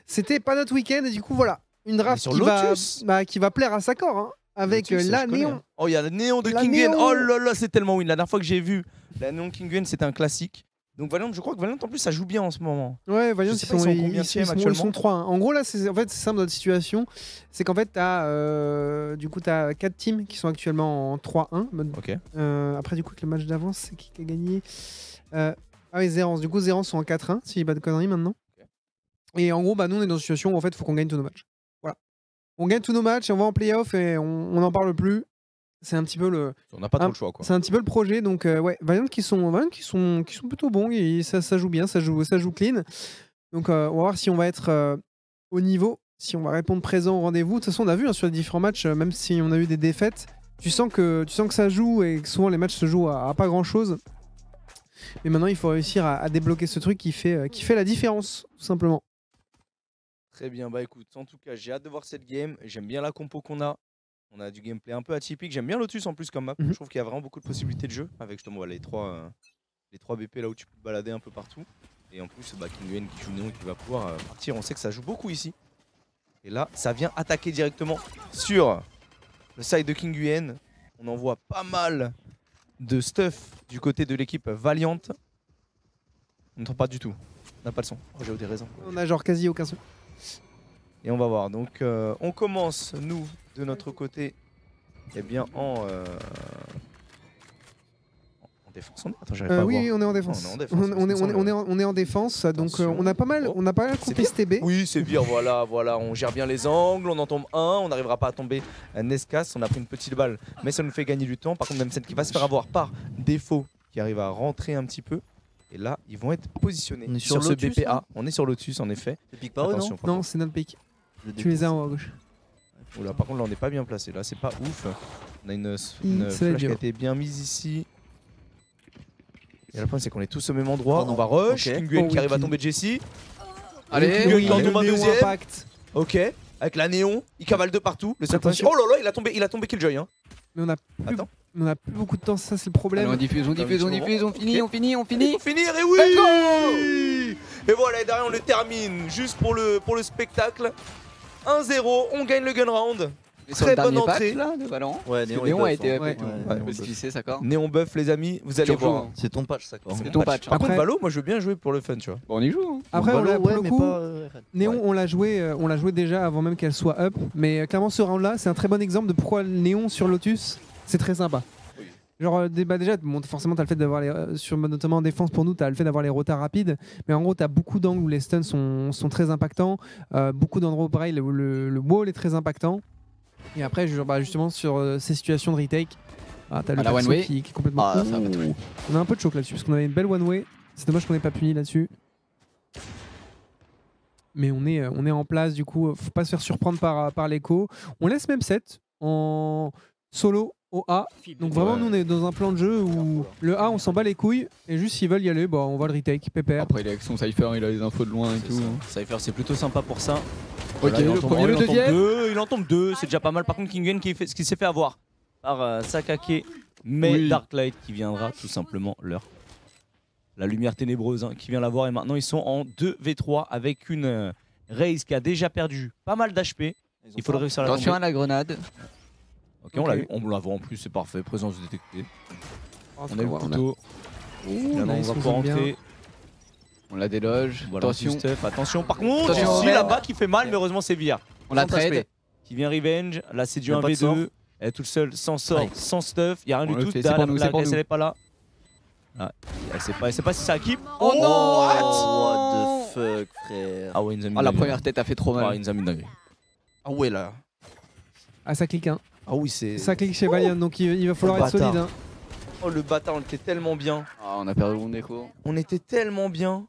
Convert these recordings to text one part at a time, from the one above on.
c'était pas notre week-end. Et du coup, voilà, une draft qui va plaire à Sakor. Hein, avec la Néon. Oh, il y a la Néon de Kinguen. Oh là là, c'est tellement win. La dernière fois que j'ai vu la Néon Kinguen, c'était un classique. Donc Valiant, je crois que Valiant en plus ça joue bien en ce moment. Ouais, Valiant ils sont actuellement. Ils sont 3. Hein. En gros là, c'est simple notre situation, c'est qu'en fait t'as 4 teams qui sont actuellement en 3-1. Ok. Après du coup avec le match d'avance, c'est qui a gagné Ah oui, Zerance. Du coup Zerance sont en 4-1 si j'ai pas de conneries maintenant. Okay. Et en gros bah nous on est dans une situation où en fait faut qu'on gagne tous nos matchs. Voilà. On gagne tous nos matchs et on va en playoff et on n'en parle plus. C'est un petit peu le. On n'a pas trop le choix quoi. C'est un petit peu le projet donc ouais, Valiant qui sont plutôt bons et ça joue bien, ça joue clean. Donc on va voir si on va être au niveau, si on va répondre présent au rendez-vous. De toute façon on a vu hein, sur les différents matchs, même si on a eu des défaites, tu sens que ça joue et que souvent les matchs se jouent à pas grand chose. Mais maintenant il faut réussir à débloquer ce truc qui fait la différence tout simplement. Très bien, bah écoute, en tout cas j'ai hâte de voir cette game. J'aime bien la compo qu'on a. On a du gameplay un peu atypique. J'aime bien Lotus en plus comme map. Je trouve qu'il y a vraiment beaucoup de possibilités de jeu avec justement les 3 BP là où tu peux te balader un peu partout. Et en plus, Kinguen qui joue Néon qui va pouvoir partir. On sait que ça joue beaucoup ici. Et là, ça vient attaquer directement sur le side de Kinguen. On en voit pas mal de stuff du côté de l'équipe Valiant. On n'entend pas du tout. On n'a pas le son. Oh, j'ai des raisons. On a genre quasi aucun son. Et on va voir. Donc, on commence, nous, de notre côté, eh bien, en défense. Attends, j'arrive pas à voir. Oui, on est en défense. On est en défense. Donc, on a pas mal compté STB. Oui, c'est bien. Voilà. On gère bien les angles. On en tombe un. On n'arrivera pas à tomber Nescas. On a pris une petite balle, mais ça nous fait gagner du temps. Par contre, Nemsen qui va se faire avoir par défaut, qui arrive à rentrer un petit peu. Et là, ils vont être positionnés sur ce Lotus, BPA. On est sur Lotus, en effet. C'est pique par eux, non? Non, c'est notre pick. Tu les as en haut à gauche. Oula, par contre, là, on n'est pas bien placé. Là, c'est pas ouf. On a une flash qui a été bien mise ici. Et le point, c'est qu'on est tous au même endroit. On va rush. Kinguen qui arrive à tomber Jessie. Allez, Kinguen qui en tombe un deuxième. Impact. Ok. Avec la Néon, il cavale de partout. Le seul point, oh là là, il a tombé Killjoy. Hein. Mais on a plus beaucoup de temps, ça c'est le problème. Allez, on diffuse, on finit. On finit, et oui. Et voilà, et derrière on le termine, juste pour le spectacle. 1-0, on gagne le gun round. Très bonne entrée là, de Valorant. Ouais, Néon a été buff. Sakor. Néon buff les amis, vous allez voir. C'est ton patch, Sakor. C'est ton patch. Par contre Valo, moi je veux bien jouer pour le fun, tu vois. Bon, on y joue. Après pour le coup, Néon on l'a joué déjà avant même qu'elle soit up. Mais clairement ce round là, c'est un très bon exemple de pourquoi Néon sur Lotus, c'est très sympa. Genre déjà, bon, forcément t'as le fait d'avoir notamment en défense pour nous, t'as le fait d'avoir les rotas rapides, mais en gros t'as beaucoup d'angles où les stuns sont très impactants, beaucoup d'endroits où pareil le wall est très impactant. Et après justement sur ces situations de retake, t'as le perso qui est complètement... On a un peu de choc là-dessus parce qu'on avait une belle one way, c'est dommage qu'on n'ait pas puni là-dessus. Mais on est en place du coup, faut pas se faire surprendre par l'écho. On laisse même 7 en solo au A. Donc vraiment nous on est dans un plan de jeu où le A on s'en bat les couilles et juste s'ils veulent y aller, on va le retake, pépère. Après il est avec son Cypher, il a les infos de loin et tout. Cypher c'est plutôt sympa pour ça. Ok, voilà, le premier, le deuxième. Il en tombe 2, c'est déjà pas mal. Par contre Kinguen qui s'est fait avoir par Sakake, mais Darklight qui viendra tout simplement la lumière ténébreuse qui vient l'avoir. Et maintenant ils sont en 2v3 avec une Raze qui a déjà perdu pas mal d'HP. Il faudrait réussir à la tomber. Attention à la grenade. Ok, on l'a eu, on la voit en plus, c'est parfait, présence détectée. On a eu le couteau. On va pouvoir entrer. On la déloge. Voilà, attention. Par contre, ici là-bas qui fait mal, mais heureusement c'est Via. On la trade. Qui vient revenge. Là c'est du 1v2. Elle est toute seule, sans sort, sans stuff. Il n'y a rien du tout. Elle n'est pas là. Elle sait pas si ça équipe. Oh non! What the fuck, frère. Ah ouais, il nous a mis la première tête a fait trop mal. Il nous a mis dingue. Ah ouais là. Ah ça clique hein. Ah oui c'est... Ça clique chez Valiant donc il va falloir être solide hein. Oh le bâtard, on était tellement bien. Ah on a perdu le bon déco. On était tellement bien.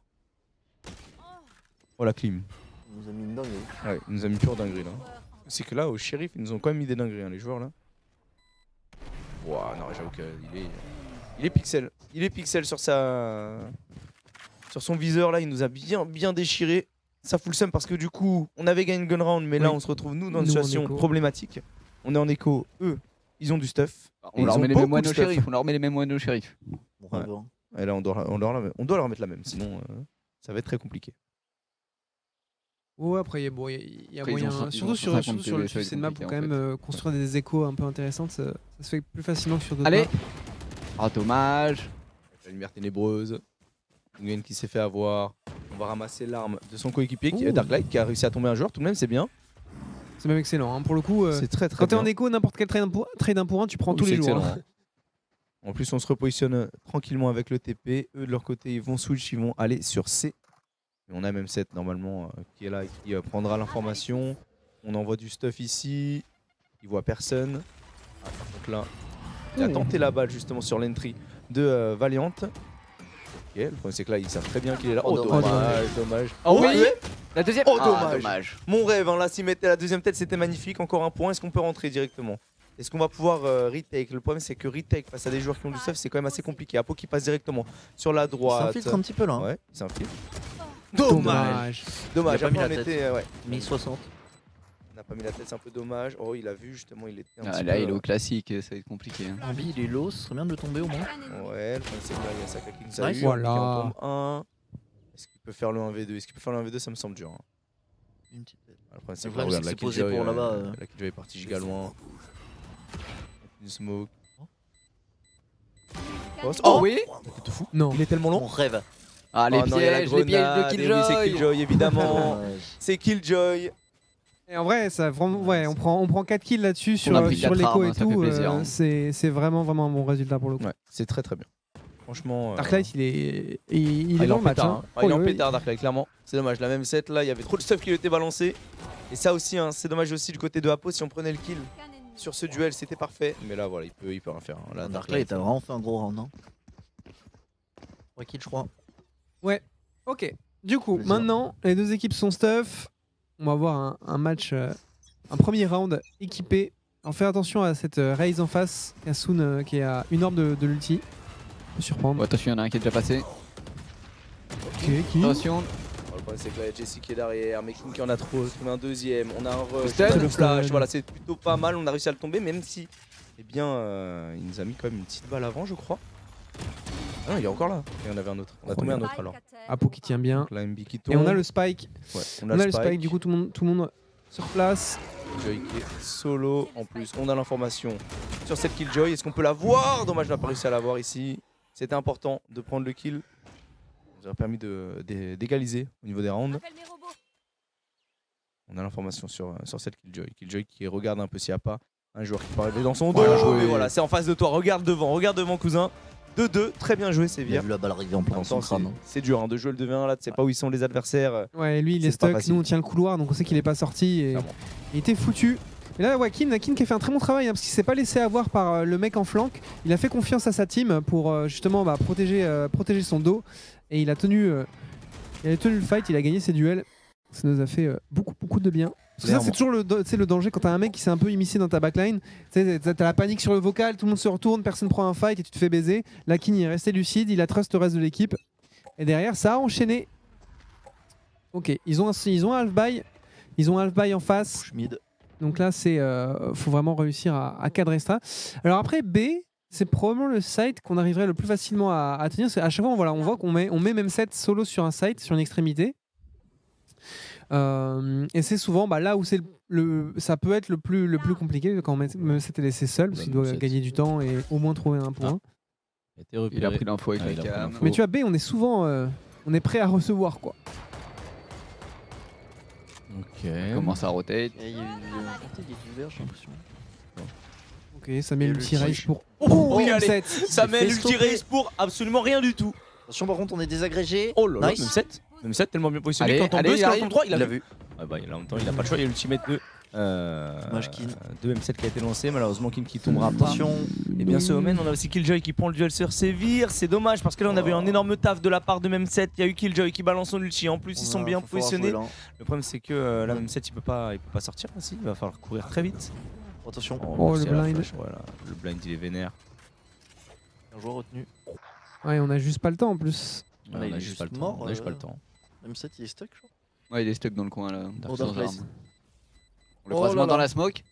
Oh la clim. Il nous a mis une dinguerie. Ouais, il nous a mis pure dinguerie là. C'est que là au shérif ils nous ont quand même mis des dingueries hein, les joueurs là. Ouah non j'avoue qu'il est pixel. Il est pixel sur son viseur là, il nous a bien déchiré. Ça fout le seum parce que du coup on avait gagné une gun round mais là on se retrouve nous dans une situation problématique. On est en écho, eux ils ont du stuff. On leur met les mêmes one au shérif. On leur met les mêmes one au shérif. Et là on doit leur mettre la même sinon ça va être très compliqué. Ouais, après, il y a Après, ils moyen. ont Surtout sur 150 le PV, ça va être c'est une map où compliqué, quand en même construire des échos un peu intéressantes, ça se fait plus facilement que sur d'autres Allez. maps. Ah, dommage. La lumière ténébreuse. Nguyen qui s'est fait avoir. On va ramasser l'arme de son coéquipier, Ouh. Darklight, qui a réussi à tomber un joueur. Tout de même, c'est bien. C'est même excellent. Hein. Pour le coup, C'est très quand t'es bien. en écho, n'importe quel trade 1 pour 1, tu prends tous C'est les jours. excellent, Hein. hein. En plus, on se repositionne tranquillement avec le TP. Eux, de leur côté, ils vont switch, ils vont aller sur C. Et on a même 7 normalement qui est là et qui prendra l'information. On envoie du stuff ici. Il voit personne. Ah, par contre là, il a tenté la balle justement sur l'entry de Valiant. Ok, le problème c'est que là, ils savent très bien qu'il est là. Oh, Oh, dommage. dommage. Oh oui. ouais. La deuxième. Oh, Ah, dommage. Mon rêve, hein, là, s'il mettait la deuxième tête, c'était magnifique. Encore un point. Est-ce qu'on peut rentrer directement? Est-ce qu'on va pouvoir retake? Le problème, c'est que retake face à des joueurs qui ont du stuff, c'est quand même assez compliqué. Apo qui passe directement sur la Ça droite. infiltre un petit peu là. Hein. Ouais, il s'infiltre. Dommage. Dommage. Il a pas mis Après, la on était, ouais. 1060. On n'a pas mis la tête, c'est un peu dommage. Oh, il a vu justement, il était un Ah, petit là, peu. il est au classique, ça va être compliqué. Hein. Ambi, il est low, ce serait bien de le tomber au moins. Ouais, le problème c'est que là, il y a Saka qui nous a Nice. eu. Voilà. Il en tombe un. Est-ce qu'il peut faire le 1v2? Est-ce qu'il peut faire le 1v2? Ça me semble dur. Hein. Une petite tête. Le problème, Le c'est que problème, regarde, c'est la que c'est posé Killjoy, pour là-bas, la Killjoy est partie giga loin. Une smoke. Oh oui. Tu te fous? Non. Il est tellement Mon long. rêve. Ah, les Oh non, il y a la pièges de grenade, et oui, c'est Killjoy. Killjoy évidemment. Dommage. C'est Killjoy. Et en vrai, ça, vraiment, ouais, on prend 4 kills là-dessus sur, a pris sur 4 l'écho armes, et hein, ça tout. fait plaisir, hein. C'est vraiment un bon résultat pour le coup. Ouais, c'est très très bien. Franchement. Darklight, il est il est dans en le match. pétard. Hein. Hein. Ah, il est en oui. pétard, Darklight, clairement. C'est dommage. La même set là, il y avait trop de stuff qui lui était balancé. Et ça aussi, hein, c'est dommage aussi du côté de Apo. Si on prenait le kill sur ce duel, c'était parfait. Mais là, voilà, il peut rien faire. Hein. Là, Darklight a vraiment fait un gros round. Hein. 3 kills, je crois. Ouais, ok. Du coup, Plaisir. maintenant, les deux équipes sont stuff. On va avoir un match, un premier round équipé. Alors, fais attention à cette raise en face. Yasun qui est à une orbe de l'ulti. Peut surprendre. Bon, attention, il y en a un qui est déjà passé. Ok, qui Attention. Le problème c'est que là il y a Jesse qui est derrière, mais King qui en a trop, on a un deuxième, on a un rush, Stun. on a le Le flash, stun. voilà c'est plutôt pas mal, on a réussi à le tomber même si, eh bien il nous a mis quand même une petite balle avant je crois. Ah non il est encore là, et on avait un autre, on a tombé un autre alors. Apo qui tient bien. Donc là MB qui tombe. Et on a le spike. Ouais, On a le spike, du coup tout le monde sur place. Killjoy qui est solo en plus, on a l'information sur cette Killjoy, est-ce qu'on peut la voir? Dommage on n'a pas réussi à la voir ici, c'était important de prendre le kill. Ça nous a permis d'égaliser au niveau des rounds. On a l'information sur cette Killjoy. Killjoy qui regarde un peu s'il n'y a pas un joueur qui peut arriver dans son dos. Bien joué. Mais voilà, c'est en face de toi. Regarde devant cousin. 2-2, très bien joué, c'est Il a bien. vu la balle arriver en plein dans son crâne. Hein. C'est dur hein, de jouer le 2v1 là, tu sais pas où ils sont les adversaires. Ouais, lui il est C'est pas stuck. facile. Nous on tient le couloir donc on sait qu'il est pas sorti. Et Clairement. il était foutu. Et là, ouais, Kin qui a fait un très bon travail hein, parce qu'il s'est pas laissé avoir par le mec en flanc. Il a fait confiance à sa team pour justement protéger son dos. Et il a tenu le fight, il a gagné ses duels. Ça nous a fait beaucoup de bien. Parce que ça, c'est toujours le danger quand t'as un mec qui s'est un peu immiscé dans ta backline. T'as la panique sur le vocal, tout le monde se retourne, personne prend un fight et tu te fais baiser. Là, Kin il est resté lucide, il a trust le reste de l'équipe. Et derrière, ça a enchaîné. Ok, ils ont un half-buy. Ils ont un half-buy en face. Push mid. Donc là, faut vraiment réussir à cadrer ça. Alors après, B, c'est probablement le site qu'on arriverait le plus facilement à tenir. Parce qu'à chaque fois, on voit qu'on met même 7 solo sur un site, sur une extrémité. Et c'est souvent là où ça peut être le plus compliqué quand M7 est laissé seul, parce qu'il doit gagner du temps et au moins trouver un point. Il a pris l'info avec la cam. Mais tu vois, B, on est souvent on est prêt à recevoir quoi. Ok. Il commence à rotate. Et il y a eu un porté qui est ouvert, j'ai l'impression. Ok, ça met Et l'ulti le race pour. Oh, oui, M7. allez. Ça met fait l'ulti stopper. race pour absolument rien du tout. Attention, par contre, on est désagrégé. Oh là là, Nice. même 7 tellement bien positionné. Allez, Quand on allez, 2, il quand arrive. on 3, il Il a l'a vu. vu. Ah bah, il a en même temps, il a pas le choix, il y a l'ultimate de M7 qui a été lancé. Malheureusement, King qui tombera pas. Attention. Et bien ce Omen, on a aussi Killjoy qui prend le duel sur Sévir. C'est dommage parce que là on avait un énorme taf de la part de M7. Il y a eu Killjoy qui balance son ulti. En plus, ils sont bien positionnés. Le problème, c'est que là, M7 il peut pas sortir aussi. Il va falloir courir très vite. Attention. Oh, merci le à la blind. flash, voilà. Le blind il est vénère. Un joueur retenu. Ouais, on a juste pas le temps en plus. Là, on il a est juste pas le juste temps. mort, On a juste pas le temps. M7, il est stuck, je crois. Ouais, il est stuck dans le coin là. Oh, sans Darklight. arme. Le Oh croisement là dans là. la smoke.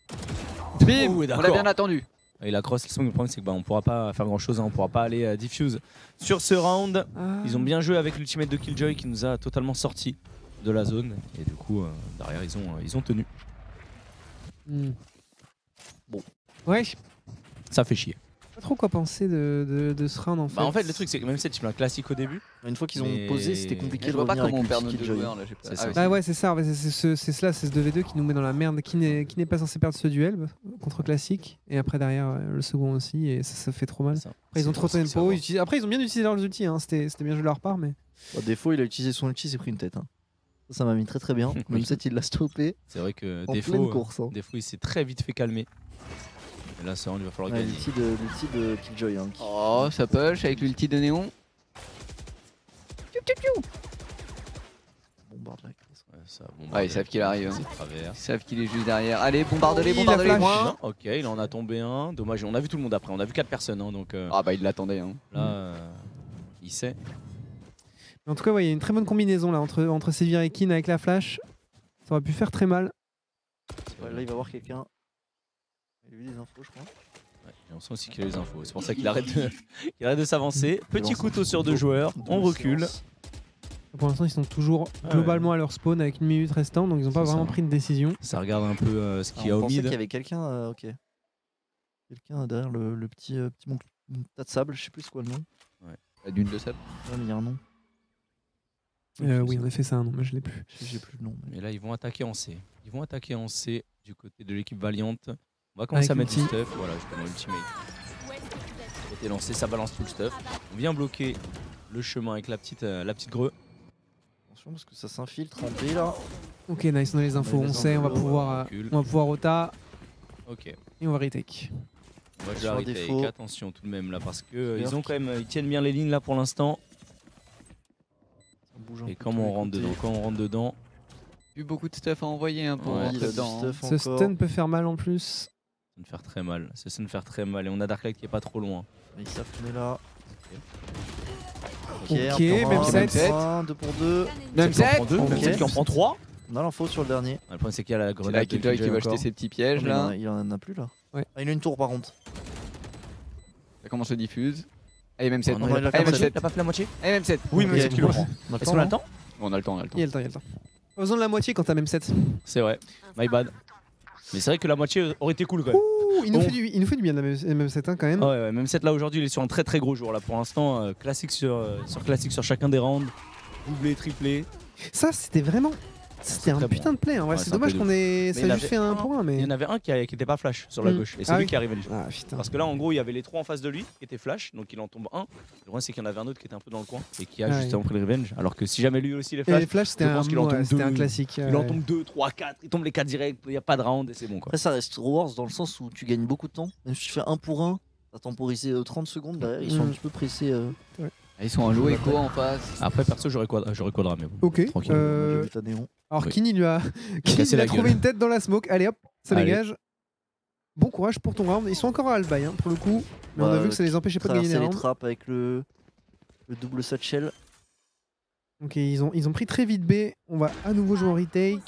Bim, Oh, on d'accord. l'a bien attendu. Et la cross, le problème c'est que on pourra pas faire grand chose. On pourra pas aller diffuse sur ce round. Ah. Ils ont bien joué avec l'ultimate de Killjoy qui nous a totalement sorti de la zone. Et du coup, derrière, ils ont tenu. Bon. Ouais, Ça fait chier. pas trop quoi penser de ce round en fait. Bah en fait le truc c'est que même si tu mets un classique au début. Une fois qu'ils ont Mais- posé, c'était compliqué Je de vois pas revenir comment on avec perd le notre petit deux Killjoy. joueurs là. j'ai pas- C'est ça. oui. Bah ouais, c'est ça, c'est cela, c'est ce 2v2 qui nous met dans la merde, qui n'est pas censé perdre ce duel contre classique. Et après derrière le second aussi, et ça fait trop mal. Ça. Après ils ont trop de C'est tempo, ça. après ils ont bien utilisé leurs ultis, hein. C'était bien joué de leur part, mais... Bon, défaut, il a utilisé son ulti, il s'est pris une tête. Hein. Ça m'a mis très bien. Même si il l'a stoppé C'est vrai que en défaut, pleine course. Hein. il s'est très vite fait calmer. Et là c'est vrai, il va falloir Ouais, gagner. l'ulti de Killjoy. Hein, qui- Oh, ça push avec l'ulti de Néon. bombarde la crise. Ouais, ça, Ouais, ils savent qu'il arrive. C'est de travers. Ils savent qu'il est juste derrière. Allez, bombarde-les, Oui, la bombarde-les. flash. Moins. Ok, il en a tombé un. Dommage, on a vu tout le monde après. On a vu 4 personnes. Hein, donc Ah bah il l'attendait. Hein. là, il sait. En tout cas, ouais, il y a une très bonne combinaison là entre Sévir et Kin avec la flash. Ça aurait pu faire très mal. Ouais, là, il va voir quelqu'un. Il a eu des infos, je crois. Ouais, et on sent aussi qu'il a les infos. C'est pour ça qu'il arrête de s'avancer. Petit lance couteau sur 2 double- joueurs. On double recule. séance. Pour l'instant, ils sont toujours Ah globalement à leur spawn avec 1 minute restante, donc ils n'ont pas C'est vraiment ça. pris de décision. Ça regarde un peu ce qu'il y a Ah, on au pensait mid. qu'il y avait quelqu'un. Ok. Quelqu'un derrière le petit tas de sable. Je sais plus c'est quoi le nom. La dune de sable. Ouais, mais il y a un nom. Oui, en effet, c'est un nom, mais je l'ai plus. J'ai plus le nom. mais- Mais là, ils vont attaquer en C. Ils vont attaquer en C du côté de l'équipe Valiant. On va commencer Avec à mettre du l'ulti. stuff. Voilà, justement, ultimate. Côté lancé, ça balance tout le stuff. On vient bloquer le chemin avec la petite greu. Attention parce que ça s'infiltre en B là. Ok, nice, on a les infos, On a les on sait, on va infos, pouvoir, recule. on va pouvoir Ota Ok. et on va retake. On va Sur jouer défaut. retake. Attention tout de même là parce que Super. ils ont quand même, ils tiennent bien les lignes là pour l'instant. Ça bouge un Et peu quand tous on les rentre côtés. dedans, quand on rentre dedans, Plus beaucoup de stuff à envoyer hein, pour Ouais, rentrer il a du dedans. stuff Ce encore. stun peut faire mal en plus. ça me faire très mal. Ça me faire très mal. Et on a Darklight qui est pas trop loin. Ils savent qu'on est là. Ok, un pour même un, set. un pour un, 2 pour 2. Même Qui en set. prend 2, Ok. même qui en prend 3. On a l'info sur le dernier. Le problème c'est qu'il y a la C'est grenade. là de Killjoy qui va encore. jeter ses petits pièges Mais là. il en a plus là. Ouais. Ah, il a une tour par contre. Ça commence à diffuse. Allez, même 7. Oh non, il a il a pas pas fait fait la la moitié. Il a pas fait la moitié. Allez, même 7. Oui, Ok, mais c'est qui le bon. prend. On a Est-ce qu'on a le temps? On a le temps, on a le temps. Il y a le temps, il y a le temps. Pas besoin de la moitié quand t'as même 7. C'est vrai. My bad. Mais c'est vrai que la moitié aurait été cool quand même. Ouh, il nous, Bon. il nous fait du bien la même 7 quand même. Ah ouais, même cette là aujourd'hui il est sur un très très gros jour là pour l'instant, classique sur chacun des rounds, doublé, triplé. Ça, c'était vraiment. C'était un très putain bon. de play. Hein. Ouais, Ouais, c'est c'est un dommage play de qu'on ait. Mais Ça il a avait juste fait un pour un, Il mais. y en avait un qui était pas flash sur la gauche et c'est Ah lui oui. qui arrivait déjà. Ah putain. Parce que là en gros il y avait les 3 en face de lui qui étaient flash donc il en tombe un. Le problème c'est qu'il y en avait un autre qui était un peu dans le coin et qui a Ah justement pris le revenge alors que si jamais lui aussi les Et flash, les flashs, c'était je pense qu'il en tombe c'était un deux. classique. il en tombe 2, 3, 4, il tombe les 4 direct, il n'y a pas de round et c'est bon quoi. Après ça reste Wars dans le sens où tu gagnes beaucoup de temps. Même si tu fais 1 pour 1, t'as temporisé 30 secondes derrière. Ils sont un petit peu pressés. Ils sont en jouer écho en face. Après perso j'aurais quadra mais bon. Ok. Tranquille. J'ai vu ta néon. Alors Oui. Kin, il lui a, Kin, cassé il a la trouvé gueule. une tête dans la smoke. Allez hop, ça Allez. dégage. Bon courage pour ton round. Ils sont encore à Albaï hein, pour le coup. Mais on a Ouais, vu que ça les empêchait pas de gagner Traverser les les rounds. trappes avec le double satchel. Ok, ils ont pris très vite B. On va à nouveau jouer en retake.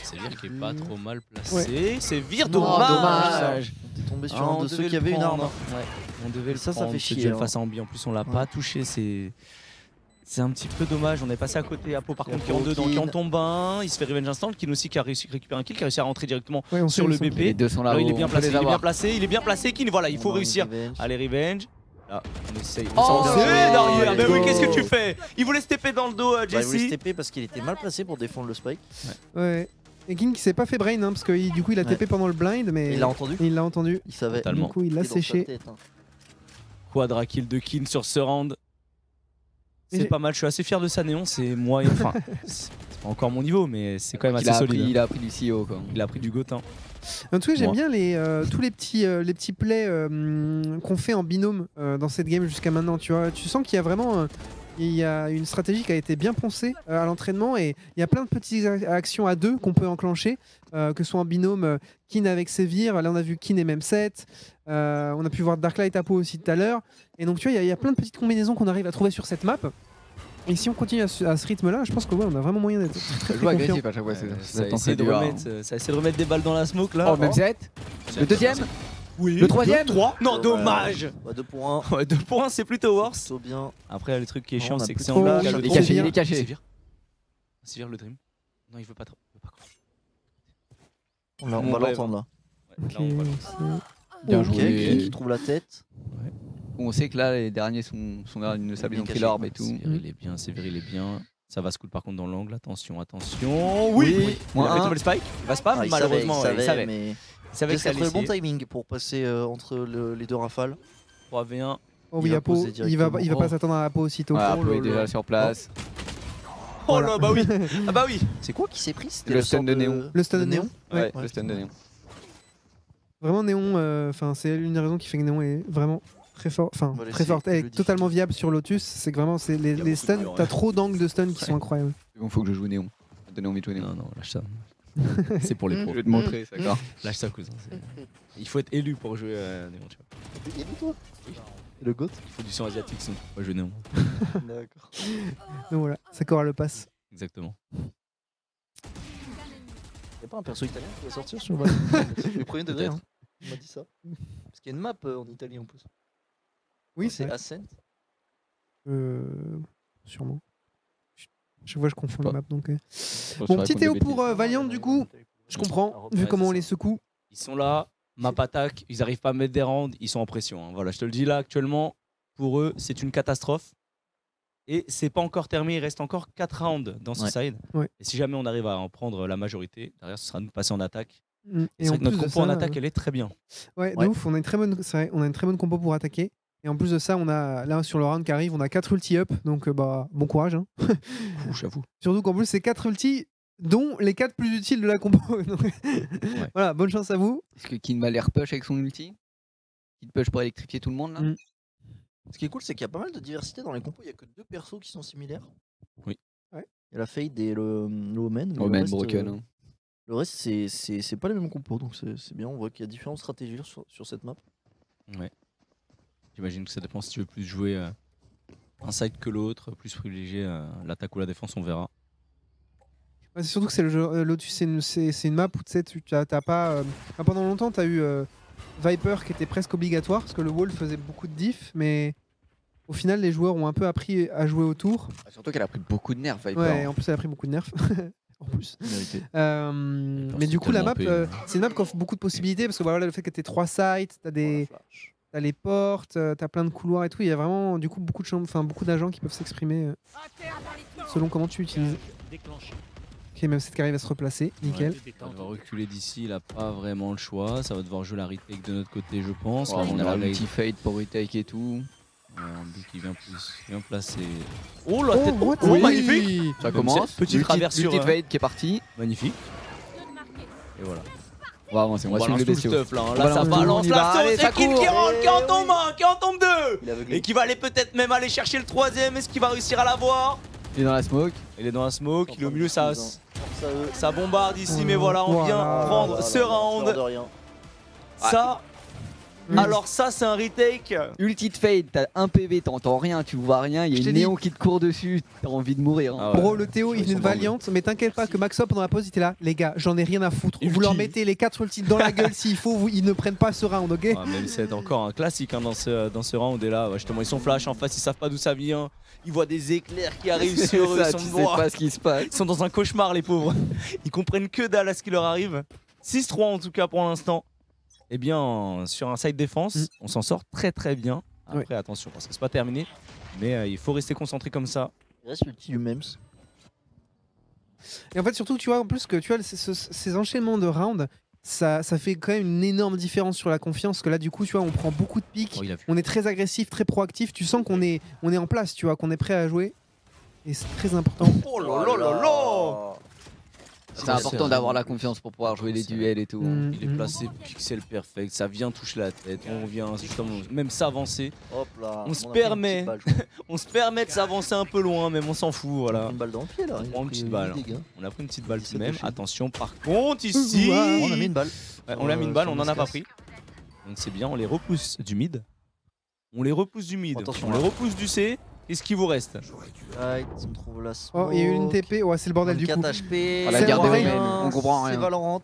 C'est Vir qui est pas trop mal placé. C'est Vir, Non, dommage. On est tombé sur Ah, un on de ceux devait qui le avaient une prendre. arme. Ouais, on devait le Ça prendre. fait ce chier, duel hein. face à Ambi. En plus, on l'a Ouais. pas touché. C'est un petit peu dommage. On est passé à côté. Apo, par Et contre, qui est en Apo, 2, donc Kin. il en tombe un. Il se fait revenge instant. Kin aussi qui a réussi à récupérer un kill, qui a réussi à rentrer directement Ouais, on sur sait, le ils sont- BP. Les deux sont là. Alors, il est bien on peut placé. les Il est bien avoir. placé. Il est bien placé. Kin, voilà, il faut On va réussir. revenge. Allez, revenge. Là, on essaye. Oh, On s'en c'est derrière. derrière. Mais oui, Go. qu'est-ce que tu fais? Il voulait se taper dans le dos, Bah, il voulait se Jesse. TP parce qu'il était mal placé pour défendre le spike. Ouais. Et King qui s'est pas fait brain hein, parce que du coup il a Ouais. TP pendant le blind mais Et il l'a entendu. il l'a entendu. Il savait. Totalement. Du coup il l'a Il est dans sa séché. tête, hein. Quadra kill de Kin sur ce round. Mais C'est j'ai- pas mal, je suis assez fier de ça, Néon. C'est moi, enfin, c'est pas encore mon niveau, mais c'est quand même Il assez a solide. appris- il a appris du CEO quoi. Il a pris du gotin. En tout cas j'aime Moi. bien tous les petits plays qu'on fait en binôme dans cette game jusqu'à maintenant. Tu vois, tu sens qu'il y a vraiment il y a une stratégie qui a été bien pensée à l'entraînement et il y a plein de petites actions à deux qu'on peut enclencher, que ce soit en binôme Kin avec Sévir. Là on a vu Kin et même 7. On a pu voir Darklight Apo aussi tout à l'heure. Et donc tu vois il y a plein de petites combinaisons qu'on arrive à trouver sur cette map. Et si on continue à ce rythme-là, je pense que ouais, on a vraiment moyen d'être très, très Je joue confiant. agressif à chaque fois. Ça C'est a essayé de remettre des balles dans la smoke là. Oh, même 7. Le deuxième. Oui. Le troisième. 3. Non, dommage. Bah, 2 pour 1. Ouais, 2 points, c'est plutôt worse. Plutôt bien. Après, le truc qui est Non, chiant, on a c'est que plus c'est trop en bas. il le est trou. caché, il est caché. C'est Vir. Sivir le Dream. Non, il veut pas trop. On va Mon rêve. l'entendre là. Ouais, là, on va le- Bien Ok, joué. qui trouve la tête. On sait que là, les derniers sont vers une sable, ils ont pris l'orbe et tout. Sévère, il est bien, Sévère, il est bien. Ça va se cool par contre dans l'angle, attention, attention. Oui, Oui. Il a Moins fait un. tomber le spike, il va se pas, Ah, malheureusement, ouais, il savait, mais Il savait que il ça a allait trouvé le bon essayer. timing pour passer entre les deux rafales. 3v1. Oh Il oui, va Apo, poser il va directement. pas s'attendre à Apo aussitôt. Voilà, Oh Apo là est déjà là. sur place. Oh Voilà. là, bah oui. Ah bah oui. C'est quoi qui s'est pris? C'était Le la stun sorte de Néon. Le stun de Néon. Ouais, Ouais. le stun de Néon. Vraiment Néon, enfin c'est l'une des raisons qui fait que Néon est vraiment très fort, enfin On va très laisser forte, elle est le totalement viable sur Lotus. C'est que vraiment c'est Il y a les beaucoup de stuns, murs, t'as ouais. trop d'angles de stun qui sont Ouais. incroyables. Il faut que je joue Néon. Donner envie de jouer Néon. Non, non, lâche ça. C'est pour les Je pros. vais te montrer, ça, d'accord. Lâche ça, cousin. Il faut être élu pour jouer Néon, tu vois. Et toi? Le GOAT? Il faut du sang asiatique, sinon tu peux pas jouer Néon. D'accord. Donc voilà, Sakura le passe. Exactement. Y'a pas un perso italien qui va sortir sur le premier degré, Peut-être. hein. On m'a dit ça. Parce qu'il y a une map en Italie en plus. Oui, c'est c'est Ascent. sûrement. Je vois, je confonds les pas. maps donc. Je Bon, raconte petit des Théo bêtises. pour Valiant du coup. Je comprends, vu Ouais, comment c'est on les ça. secoue. Ils sont là, map attaque, ils arrivent pas à mettre des rounds, ils sont en pression. Hein. Voilà, je te le dis là actuellement, pour eux, c'est une catastrophe. Et c'est pas encore terminé, il reste encore 4 rounds dans ce Ouais. side. Ouais. Et si jamais on arrive à en prendre la majorité, derrière ce sera nous de passer en attaque. Mm. Et c'est vrai que notre plus de compo en ça, attaque, elle est très bien. Ouais, Ouais. de ouf, on a une très bonne, c'est vrai, on a une très bonne compo pour attaquer. Et en plus de ça, on a là sur le round qui arrive, on a 4 ulti up, donc bah bon courage. Hein. J'avoue. Surtout qu'en plus c'est 4 ulti, dont les 4 plus utiles de la compo. Donc, voilà, bonne chance à vous. Est-ce que Kin va les repush avec son ulti? Kid push pour électrifier tout le monde là? Mm. Ce qui est cool, c'est qu'il y a pas mal de diversité dans les compos. Il y a que 2 persos qui sont similaires. Oui. Ouais. Il y a la Fade et le Omen. mais Oh le man, reste, broken. Hein. Le reste, c'est pas les mêmes compos, donc c'est bien. On voit qu'il y a différentes stratégies sur cette map. Ouais. J'imagine que ça dépend si tu veux plus jouer un side que l'autre, plus privilégier l'attaque ou la défense, on verra. Ouais, c'est surtout que c'est le jeu, Lotus, c'est une map où tu sais, t'as pas. Pendant longtemps, t'as eu Viper qui était presque obligatoire parce que le wall faisait beaucoup de diff, mais au final, les joueurs ont un peu appris à jouer autour. Surtout qu'elle a pris beaucoup de nerfs, Viper. Ouais, en plus, elle a pris beaucoup de nerfs. En plus. Mérité. Mais du coup, la map, tellement OP. c'est une map qui offre beaucoup de possibilités parce que voilà, le fait que t'aies 3 sites, t'as t'as les portes, t'as plein de couloirs et tout. Il y a vraiment du coup beaucoup de chambres, enfin beaucoup d'agents qui peuvent s'exprimer selon comment tu utilises. Ok, même cette carrière va se replacer, nickel. On va reculer d'ici, il a pas vraiment le choix. Ça va devoir jouer la retake de notre côté, je pense. Oh, Là, on a aura l'ulti fade pour retake et tout. Bou qui vient placer. Oh la tête! what? Oh, Oui. magnifique! Ça commence. Petite traversure. Ulti fade qui est parti. Magnifique. Et voilà. On va avancer, on On va suivre balance les tout le bestiaux. stuff là. Hein. On Là, ça balance tout, on balance y la va. Allez, sauce. ça Et Kill qui court. rentre, qui en tombe un, qui en tombe deux! Il est aveuglé. Et qui va aller peut-être même aller chercher le troisième. Est-ce qu'il va réussir à l'avoir? Il est dans la smoke. Il est dans la smoke, il est au milieu, ça Ça, ça bombarde ici, mais voilà, on vient Voilà. prendre ce round. De rien. Ça, alors ça, c'est un retake. Ulti de fade, t'as un PV, t'entends rien, tu vois rien, il y Je a t'ai une dit. néon qui te court dessus, t'as envie de mourir. Hein. Ah ouais. Bro, le Théo, il Ils venait de sont Valiant, mais t'inquiète pas que Maxop pendant la pause, il était là. Les gars, j'en ai rien à foutre. Vous leur mettez les 4 ultis dans la gueule s'il faut, ils ne prennent pas ce round, ok? Ah, même c'est encore un classique hein, dans ce round. Et là, ouais, justement, ils sont flash en face, ils savent pas d'où ça vient. Ils voient des éclairs qui arrivent sur eux, ça, ils tu sont sais noirs. pas ce qui se passe. Ils sont dans un cauchemar, les pauvres. Ils comprennent que dalle à ce qui leur arrive. 6-3 en tout cas pour l'instant. Eh bien, sur un side défense, on s'en sort très très bien. Après, attention, parce que c'est pas terminé. Mais il faut rester concentré comme ça. Il reste l'ulti du Mems. Et en fait, surtout, tu vois, en plus que tu vois, ces enchaînements de rounds, ça fait quand même une énorme différence sur la confiance. Parce que là, du coup, tu vois, on prend beaucoup de pics. Oh, il a vu. On est très agressif, très proactif. Tu sens qu'on est en place, tu vois, qu'on est prêt à jouer. Et c'est très important. Oh là là là là! C'est important d'avoir la confiance pour pouvoir jouer les duels et tout. hein. Il est placé pixel perfect, ça vient toucher la tête, on vient justement même s'avancer. Hop là. On se a pris une permet. petite balle, je crois. On se permet de s'avancer un peu loin, même on s'en fout, On a voilà. pris une balle dans le pied là. On Il a prend une pris petite 8 balle. dégâts. On a pris une petite balle tout 17 de même. touchés. Attention, par contre, ici, On a mis une balle. Ouais, on l'a mis une balle, sur on n'en a pas l'escasse. pris. Donc c'est bien, on les repousse du mid. On les repousse du mid. Attention, On là. les repousse du C. Qu'est-ce qui vous reste? Right, on trouve la Oh, il y a eu une TP. Ouais, c'est le bordel du coup. 24 HP. Ah, la C'est garde Valorant. humaine, on comprend C'est rien. Valorant.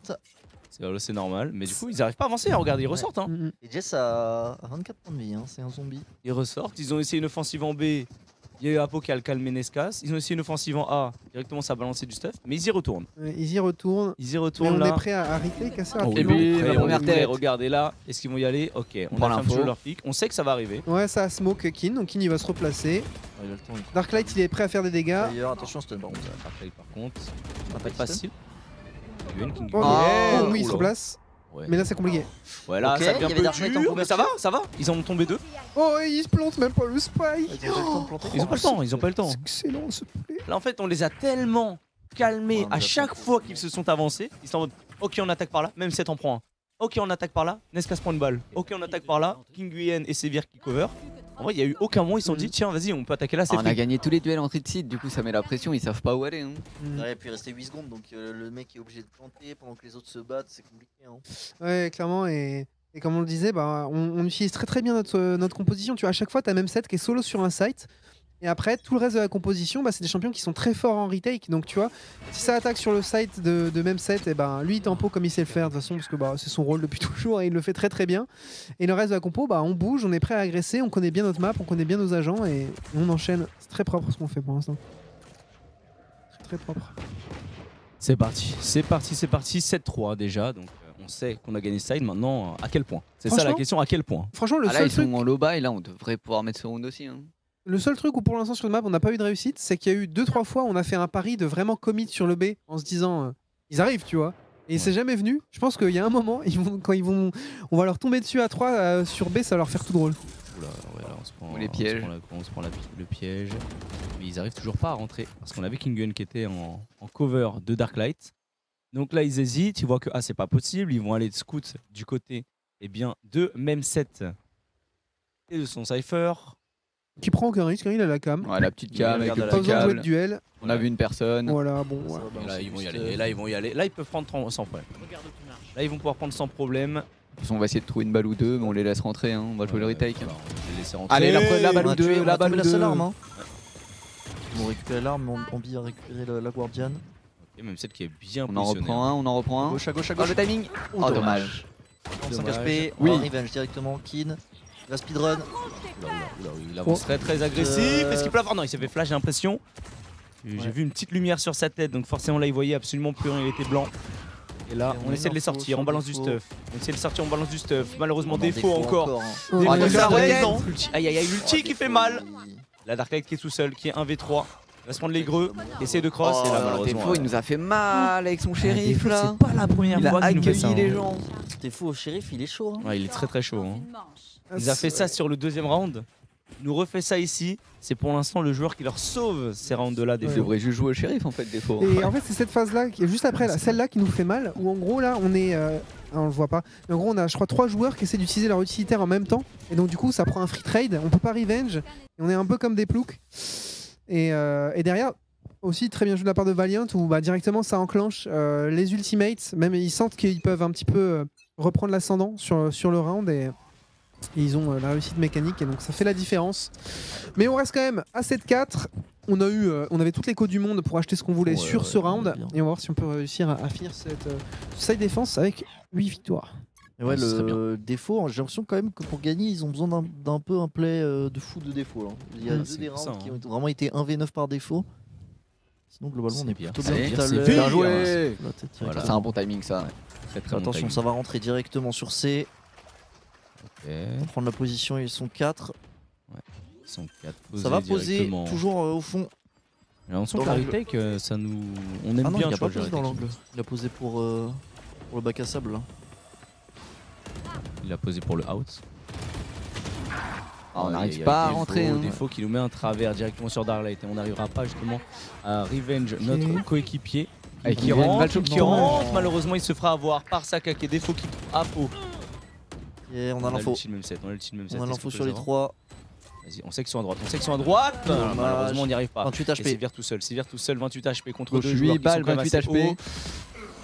C'est normal, mais du coup ils arrivent pas à avancer. Regarde, ils ressortent. Hein. Et Jess a 24 points de vie, hein. C'est un zombie. Ils ressortent, ils ont essayé une offensive en B. Il y a eu Apo qui a calmé Nescas. Ils ont aussi une offensive en A. Directement, ça a balancé du stuff. Mais ils y retournent. Ils y retournent. Ils y Mais retournent on là. est prêt à retake assez Oh, rapidement. oui, Et on est la prêt, première on est prêt. tête. Regardez là. Est-ce qu'ils vont y aller? Ok, on prend a fait un l'info. petit peu leur pick. On sait que ça va arriver. Ouais, ça smoke Kin, donc Kin il va se replacer. Il a le temps. Darklight il est prêt à faire des dégâts. D'ailleurs, attention, stun par contre. Après, par contre, ça On va a pas être de stun. facile. Yuen King Oh, Yuen. oui, il se Oula. replace. Ouais. Mais là c'est compliqué. Ouais, là, Ok, ça il y devient un avait peu Darklight en dur. Mais ça va, couverture. ça va. Ils en ont tombé 2. Oh, et il se plante même pas le spike. Ils ont pas le temps de planter. Ils ont pas le temps, ils ont pas le temps. C'est excellent ce play. Là, en fait, on les a tellement calmés Ouais, on à les a chaque fait. fois qu'ils se sont avancés. Ils sont en mode, ok, on attaque par là, même 7 en prend un. Ok, on attaque par là, Nescas prend une balle. Ok, on attaque par là, King Nguyen et Sévir qui cover. En vrai, il y a eu aucun moment, ils se sont dit, tiens, vas-y, on peut attaquer là, c'est On a free. gagné tous les duels en site, du coup ça met la pression, ils savent pas où aller. Hein. Ouais, et puis il restait 8 secondes, donc le mec est obligé de planter pendant que les autres se battent, c'est compliqué. Hein. Ouais, clairement. Et comme on le disait, bah, on utilise très bien notre composition. Tu vois, à chaque fois, tu as même set qui est solo sur un site. Et après, tout le reste de la composition, bah, c'est des champions qui sont très forts en retake. Donc, tu vois, si ça attaque sur le site de même set, et ben lui, il tempo comme il sait le faire de toute façon, parce que bah, c'est son rôle depuis toujours et il le fait très bien. Et le reste de la compo, bah, on bouge, on est prêt à agresser, on connaît bien notre map, on connaît bien nos agents et on enchaîne. C'est très propre ce qu'on fait pour l'instant. Très propre. C'est parti, 7-3 déjà. Donc, on sait qu'on a gagné ce side. Maintenant, à quel point? C'est ça la Franchement, question, à quel point? Franchement, le Ah là seul ils truc. sont en low bas et là on devrait pouvoir mettre ce round aussi. Hein. Le seul truc où pour l'instant sur le map on n'a pas eu de réussite, c'est qu'il y a eu 2-3 fois où on a fait un pari de vraiment commit sur le B en se disant ils arrivent, tu vois. Et c'est jamais venu. Je pense qu'il y a un moment, on va leur tomber dessus à 3 sur B, ça va leur faire tout drôle. Oula, ouais, là, on se prend, Ou les pièges. On se prend le piège. Mais ils arrivent toujours pas à rentrer. Parce qu'on avait King Gun qui était en cover de Darklight. Donc là, ils hésitent. Ils voient que c'est pas possible. Ils vont aller de scout du côté de même set et de son Cypher. Qui prend aucun risque, hein, il a la cam. Ouais, la petite Il cam avec regarde le à la Pas petit besoin de jouer de câble. duel. On a vu une personne. Voilà, bon. Ça Ouais. va Et là, ils vont y juste, aller. Et là, ils vont y aller. Là, ils peuvent prendre sans problème. Là, ils vont pouvoir prendre sans problème. De toute façon, on va essayer de trouver une balle ou deux, mais on les laisse rentrer. Hein. On va jouer le retake. Voilà, on va les laisser rentrer. Allez, la balle On ou a tué, deux, on la a balle tombé ou la seule deux. arme. Hein. Ils vont récupérer l'arme, Ambi a récupéré la Guardian. Et même celle qui est bien On en positionnée. reprend un, on en reprend un. Gauche à gauche à Oh gauche. le timing. Oh dommage. 5 Dommage. HP, Oui. on revenge directement, Kin. Il va speedrun. Oula, il avance très agressif. Est-ce qu'il peut l'avoir? Non, il s'est fait flash, j'ai l'impression. J'ai Ouais. vu une petite lumière sur sa tête, donc forcément là il voyait absolument plus rien, il était blanc. Et là, Et on on essaie de les info sortir, sur on balance du défaut. stuff. On essaie de sortir, on balance du stuff. Malheureusement, On en défaut encore. hein. Oh, Défaut ouais, de ça la va raquette. être- Ulti. Aïe aïe aïe, l'ulti qui fait mal. La Darklight qui est tout seul, qui est 1v3. Il va se prendre les greux, essayer de cross. Oh, et là, malheureusement. Défaut, il nous a fait mal avec son shérif Défaut, là. c'est pas la première Il a fois qu'il nous fait ça. accueilli les hein. gens. Défaut au shérif, il est chaud. Hein. Ouais, il est très chaud. hein. Ah, Il a fait ça sur le deuxième round. Il nous refait ça ici. C'est pour l'instant le joueur qui leur sauve ces rounds-là. Il Défaut. devrait juste jouer au shérif en fait, défaut. Et en fait, c'est cette phase-là, qui est juste après, celle-là qui nous fait mal, où en gros, là, on est. On le voit pas. Mais en gros, on a, je crois, 3 joueurs qui essaient d'utiliser leur utilitaire en même temps. Et donc, du coup, ça prend un free trade. On peut pas revenge. Et on est un peu comme des ploucs. Et derrière, aussi très bien joué de la part de Valiant, où bah, directement ça enclenche les ultimates. Même ils sentent qu'ils peuvent un petit peu reprendre l'ascendant sur le round. Et ils ont la réussite mécanique. Et donc, ça fait la différence. Mais on reste quand même à 7-4. On avait toutes les codes du monde pour acheter ce qu'on voulait Ouais, sur ouais, ce round. bien. Et on va voir si on peut réussir à finir cette side défense avec 8 victoires. Et ouais, ce serait le défaut, j'ai l'impression quand même que pour gagner, ils ont besoin d'un peu un play de fou de défaut. Là. Il y a c'est des ça, rounds qui hein. ont vraiment été 1v9 par défaut. Sinon, globalement, on est C'est bien. plutôt bien Allez, tout à c'est l'heure. bien Bien joué. La tête Voilà. C'est un bon timing ça. Très bon Attention, timing. ça va rentrer directement sur C. Ok. On va prendre la position, ils sont 4. Ils sont 4 Ça va poser directement. toujours au fond. J'ai l'impression dans que la l'angle. retake, ça nous. On aime Ah non, bien il a tu vois, pas posé le dans retake. l'angle. Il a posé pour le bac à sable. Là. Il a posé pour le out. Ah, on Il y n'arrive a pas à Défaut, rentrer. hein. Défaut qui nous met un travers directement sur Darklight et on n'arrivera pas justement à revenge notre coéquipier. Et Qui rentre, qui Non. rentre, malheureusement il se fera avoir par Saka qui est défaut qui Apo. Et on a On a l'info. l'ulti de même set, on a l'ulti de même set. On a est-ce l'info qu'on sur peut les les 3. Vas-y, on sait qu'ils sont à droite, on sait qu'ils sont à droite. Dommage. Malheureusement on n'y arrive pas. 28 Et HP. Sévir tout seul, 28 HP contre Gauche, 2 8 joueurs qui sont balles, quand même 28 assez HP. hauts.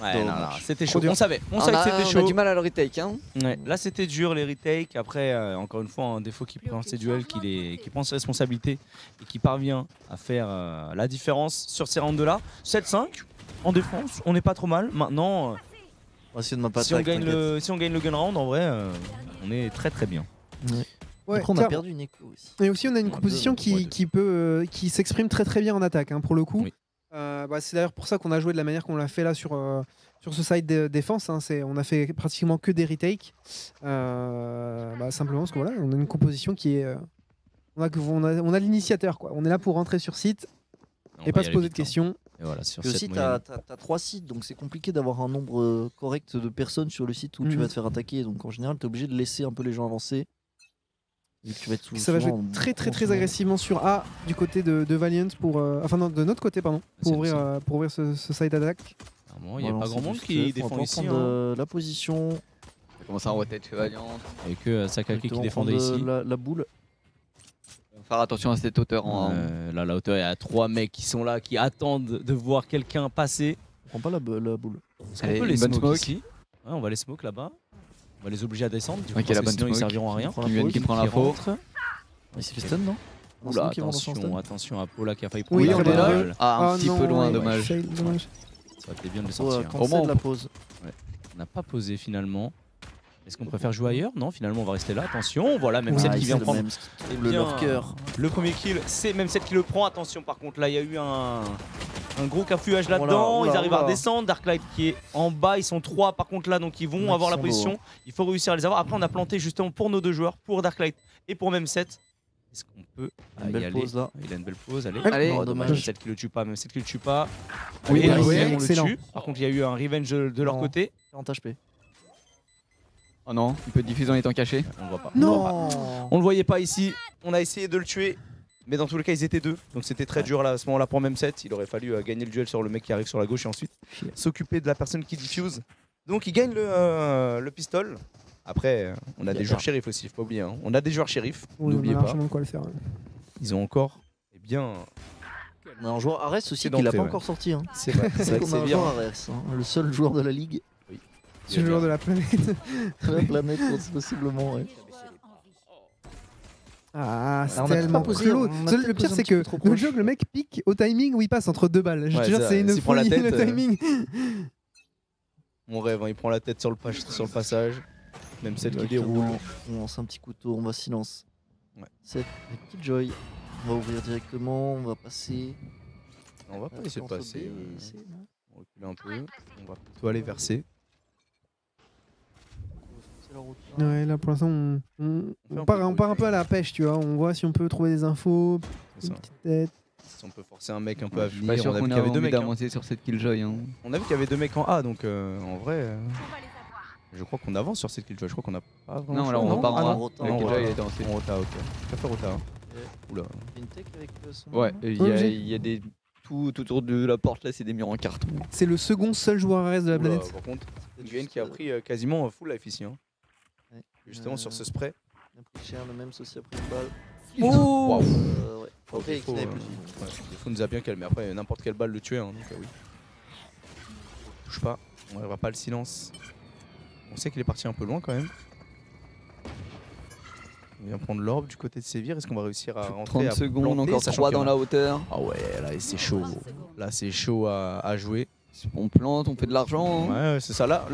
Ouais, non, non, Dommage. c'était Trop chaud, dur. on savait On que a c'était on a chaud. du mal à le retake. Hein. Ouais, là c'était dur les retakes. Après, encore une fois, un défaut qui prend ses duels, qui prend ses responsabilités et qui parvient à faire la différence sur ces rounds là. 7-5 en défense, on n'est pas trop mal. Maintenant, On va essayer de ma si on gagne le gun round, en vrai, on est très très bien. Ouais, Ouais, Après, on a clairement. perdu Neko aussi. Et aussi, on a une Un composition peu, ouais, qui s'exprime très très bien en attaque, hein, pour le coup. Oui. C'est d'ailleurs pour ça qu'on a joué de la manière qu'on l'a fait là sur ce side de défense. Hein. On a fait pratiquement que des retakes. Simplement parce que voilà, on a une composition qui est. On a l'initiateur, quoi. On est là pour rentrer sur site On et va pas y se aller poser de vite, hein. questions. Et voilà, sur Et aussi, cette t'as moyenne. 3 sites, donc c'est compliqué d'avoir un nombre correct de personnes sur le site où tu Mhm. vas te faire attaquer. Donc en général, t'es obligé de laisser un peu les gens avancer. Vu que tu vas être Ça va jouer souvent très très en très sous- agressivement sur A du côté de Valiant pour enfin non, de notre côté pardon C'est pour ouvrir ce side attack. Clairement, il n'y a Voilà, pas grand c'est monde juste, qui faut défend encore ici. prendre, Hein. la position. Ça commence à rotate chez Valiant. Et que Sakaki qui directement défendait prendre, ici. la boule. On va faire attention à cette hauteur. Là, la hauteur, il y a 3 mecs qui sont là, qui attendent de voir quelqu'un passer. On prend pas la boule. Est-ce qu'on Allez, peut les une bonne smoke smoke. ici? Ouais, on va les smoke là-bas. On va les obliger à descendre. Du coup, Ok, parce la que bonne sinon ils smoke. serviront à rien. Prend la Nguyen pause. qui prend la faute. rentre. Il s'est fait stun, non Oula, Qui vont dans son stun. attention à Paula qui a failli prendre Oui, la on est balle. là. Ah, un petit non, peu loin, ouais, dommage. shade, dommage. Ça aurait été bien de le Faut sortir. cancel moins, la pause. On n'a pas posé finalement. Est-ce qu'on préfère jouer ailleurs? Non, finalement on va rester là. Attention, voilà, même celle qui vient prendre le bien leur cœur. le premier kill. C'est même celle qui le prend. Attention, par contre, là il y a eu un gros cafouillage là-dedans. Voilà, Ils arrivent à voilà. redescendre. Darklight qui est en bas. Ils sont 3 par contre là, donc ils vont Ils avoir la sont position. lourds. Il faut réussir à les avoir. Après, on a planté justement pour nos 2 joueurs, pour Darklight et pour même 7. Est-ce qu'on peut Une y belle aller? pause là. Il a une belle pause. Allez, Allez, Oh, dommage. dommage. 7 qui le tue pas, même 7 qui le tue pas. Oui, Et bah, le oui, deuxième, on le excellent. tue. Par contre, il y a eu un revenge de leur Non. côté. 40 HP. Oh non, il peut être diffusé en étant caché. On le voit pas. Non. On le voyait pas ici. On a essayé de le tuer. Mais dans tous les cas, ils étaient 2. Donc c'était très dur là, à ce moment-là pour même 7. Il aurait fallu gagner le duel sur le mec qui arrive sur la gauche et ensuite s'occuper de la personne qui diffuse. Donc il gagne le pistol. Après, on a des joueurs shérifs aussi, faut pas oublier. Hein. On a des joueurs shérifs, Oui, on a n'oubliez pas. largement de quoi le faire. Ils ont encore, eh bien, On a un joueur Ares aussi C'est qui l'a d'entrée, pas ouais. encore sorti. Hein. c'est vrai, c'est vrai que On a c'est un bien. joueur Ares, hein, le seul joueur de la ligue. C'est le joueur de la planète. De la planète, possiblement. Ouais. Ah, c'est Alors, on a tellement pas posé, clos. on a Le peut-être pire, posé un c'est petit que peu trop le proche. jeu, le mec pique au timing où il passe entre 2 balles. Je te Ouais, jure, ça, c'est une s'il prend la folie tête, le timing. Mon rêve, hein, il prend la tête sur le passage. Même celle qui déroule. On lance un petit couteau, on va silence. Ouais. C'est la petite Joy. On va ouvrir directement, on va passer. On va pas essayer de Entre passer. B et C, non On recule un peu. On va plutôt aller vers C. C'est la route. Ouais, là pour l'instant, on fait un part, peu de on part un bruit. peu à la pêche, tu vois. On voit si on peut trouver des infos, C'est une ça. petite tête. Si on peut forcer un mec un peu à Je suis pas venir. sûr On a vu qu'on qu'il a y avait 2 envie mecs. hein. d'avancer sur cette killjoy. Hein. On a vu qu'il y avait 2 mecs en A, donc en vrai, je crois qu'on avance sur cette killjoy. Je crois qu'on a pas vraiment. Non, alors on choix, repart Ah en non. A. rota, La on killjoy rota. est dansée. On rota, ok. Je préfère rota. Hein. Oula. Il y a une tech avec son. Ouais, nom, il Ouais, y, a- j'ai- il y a des. Tout autour de la porte là, c'est des murs en carton. C'est le seul joueur RS de la Oula, planète. Par contre, là. Nguyen qui a pris quasiment full life ici. Hein. Ouais. Justement sur ce spray. Il a pris cher, le même aussi a pris une balle. Oh Ouais. Après, Défaut, il n'avait plus de vie. Défaut nous a bien calmé. Après, n'importe quelle balle le tuait. Hein, donc oui. Touche pas. On n'arrivera pas le silence. On sait qu'il est parti un peu loin quand même. On vient prendre l'orbe du côté de Sévir. Est-ce qu'on va réussir à rentrer 30 à secondes, planter, encore sachant 3 qu'il y dans en a- la hauteur. Ah ouais, là c'est chaud. Là c'est chaud à jouer. On plante, on fait de l'argent. Hein. Ouais, c'est ça. Là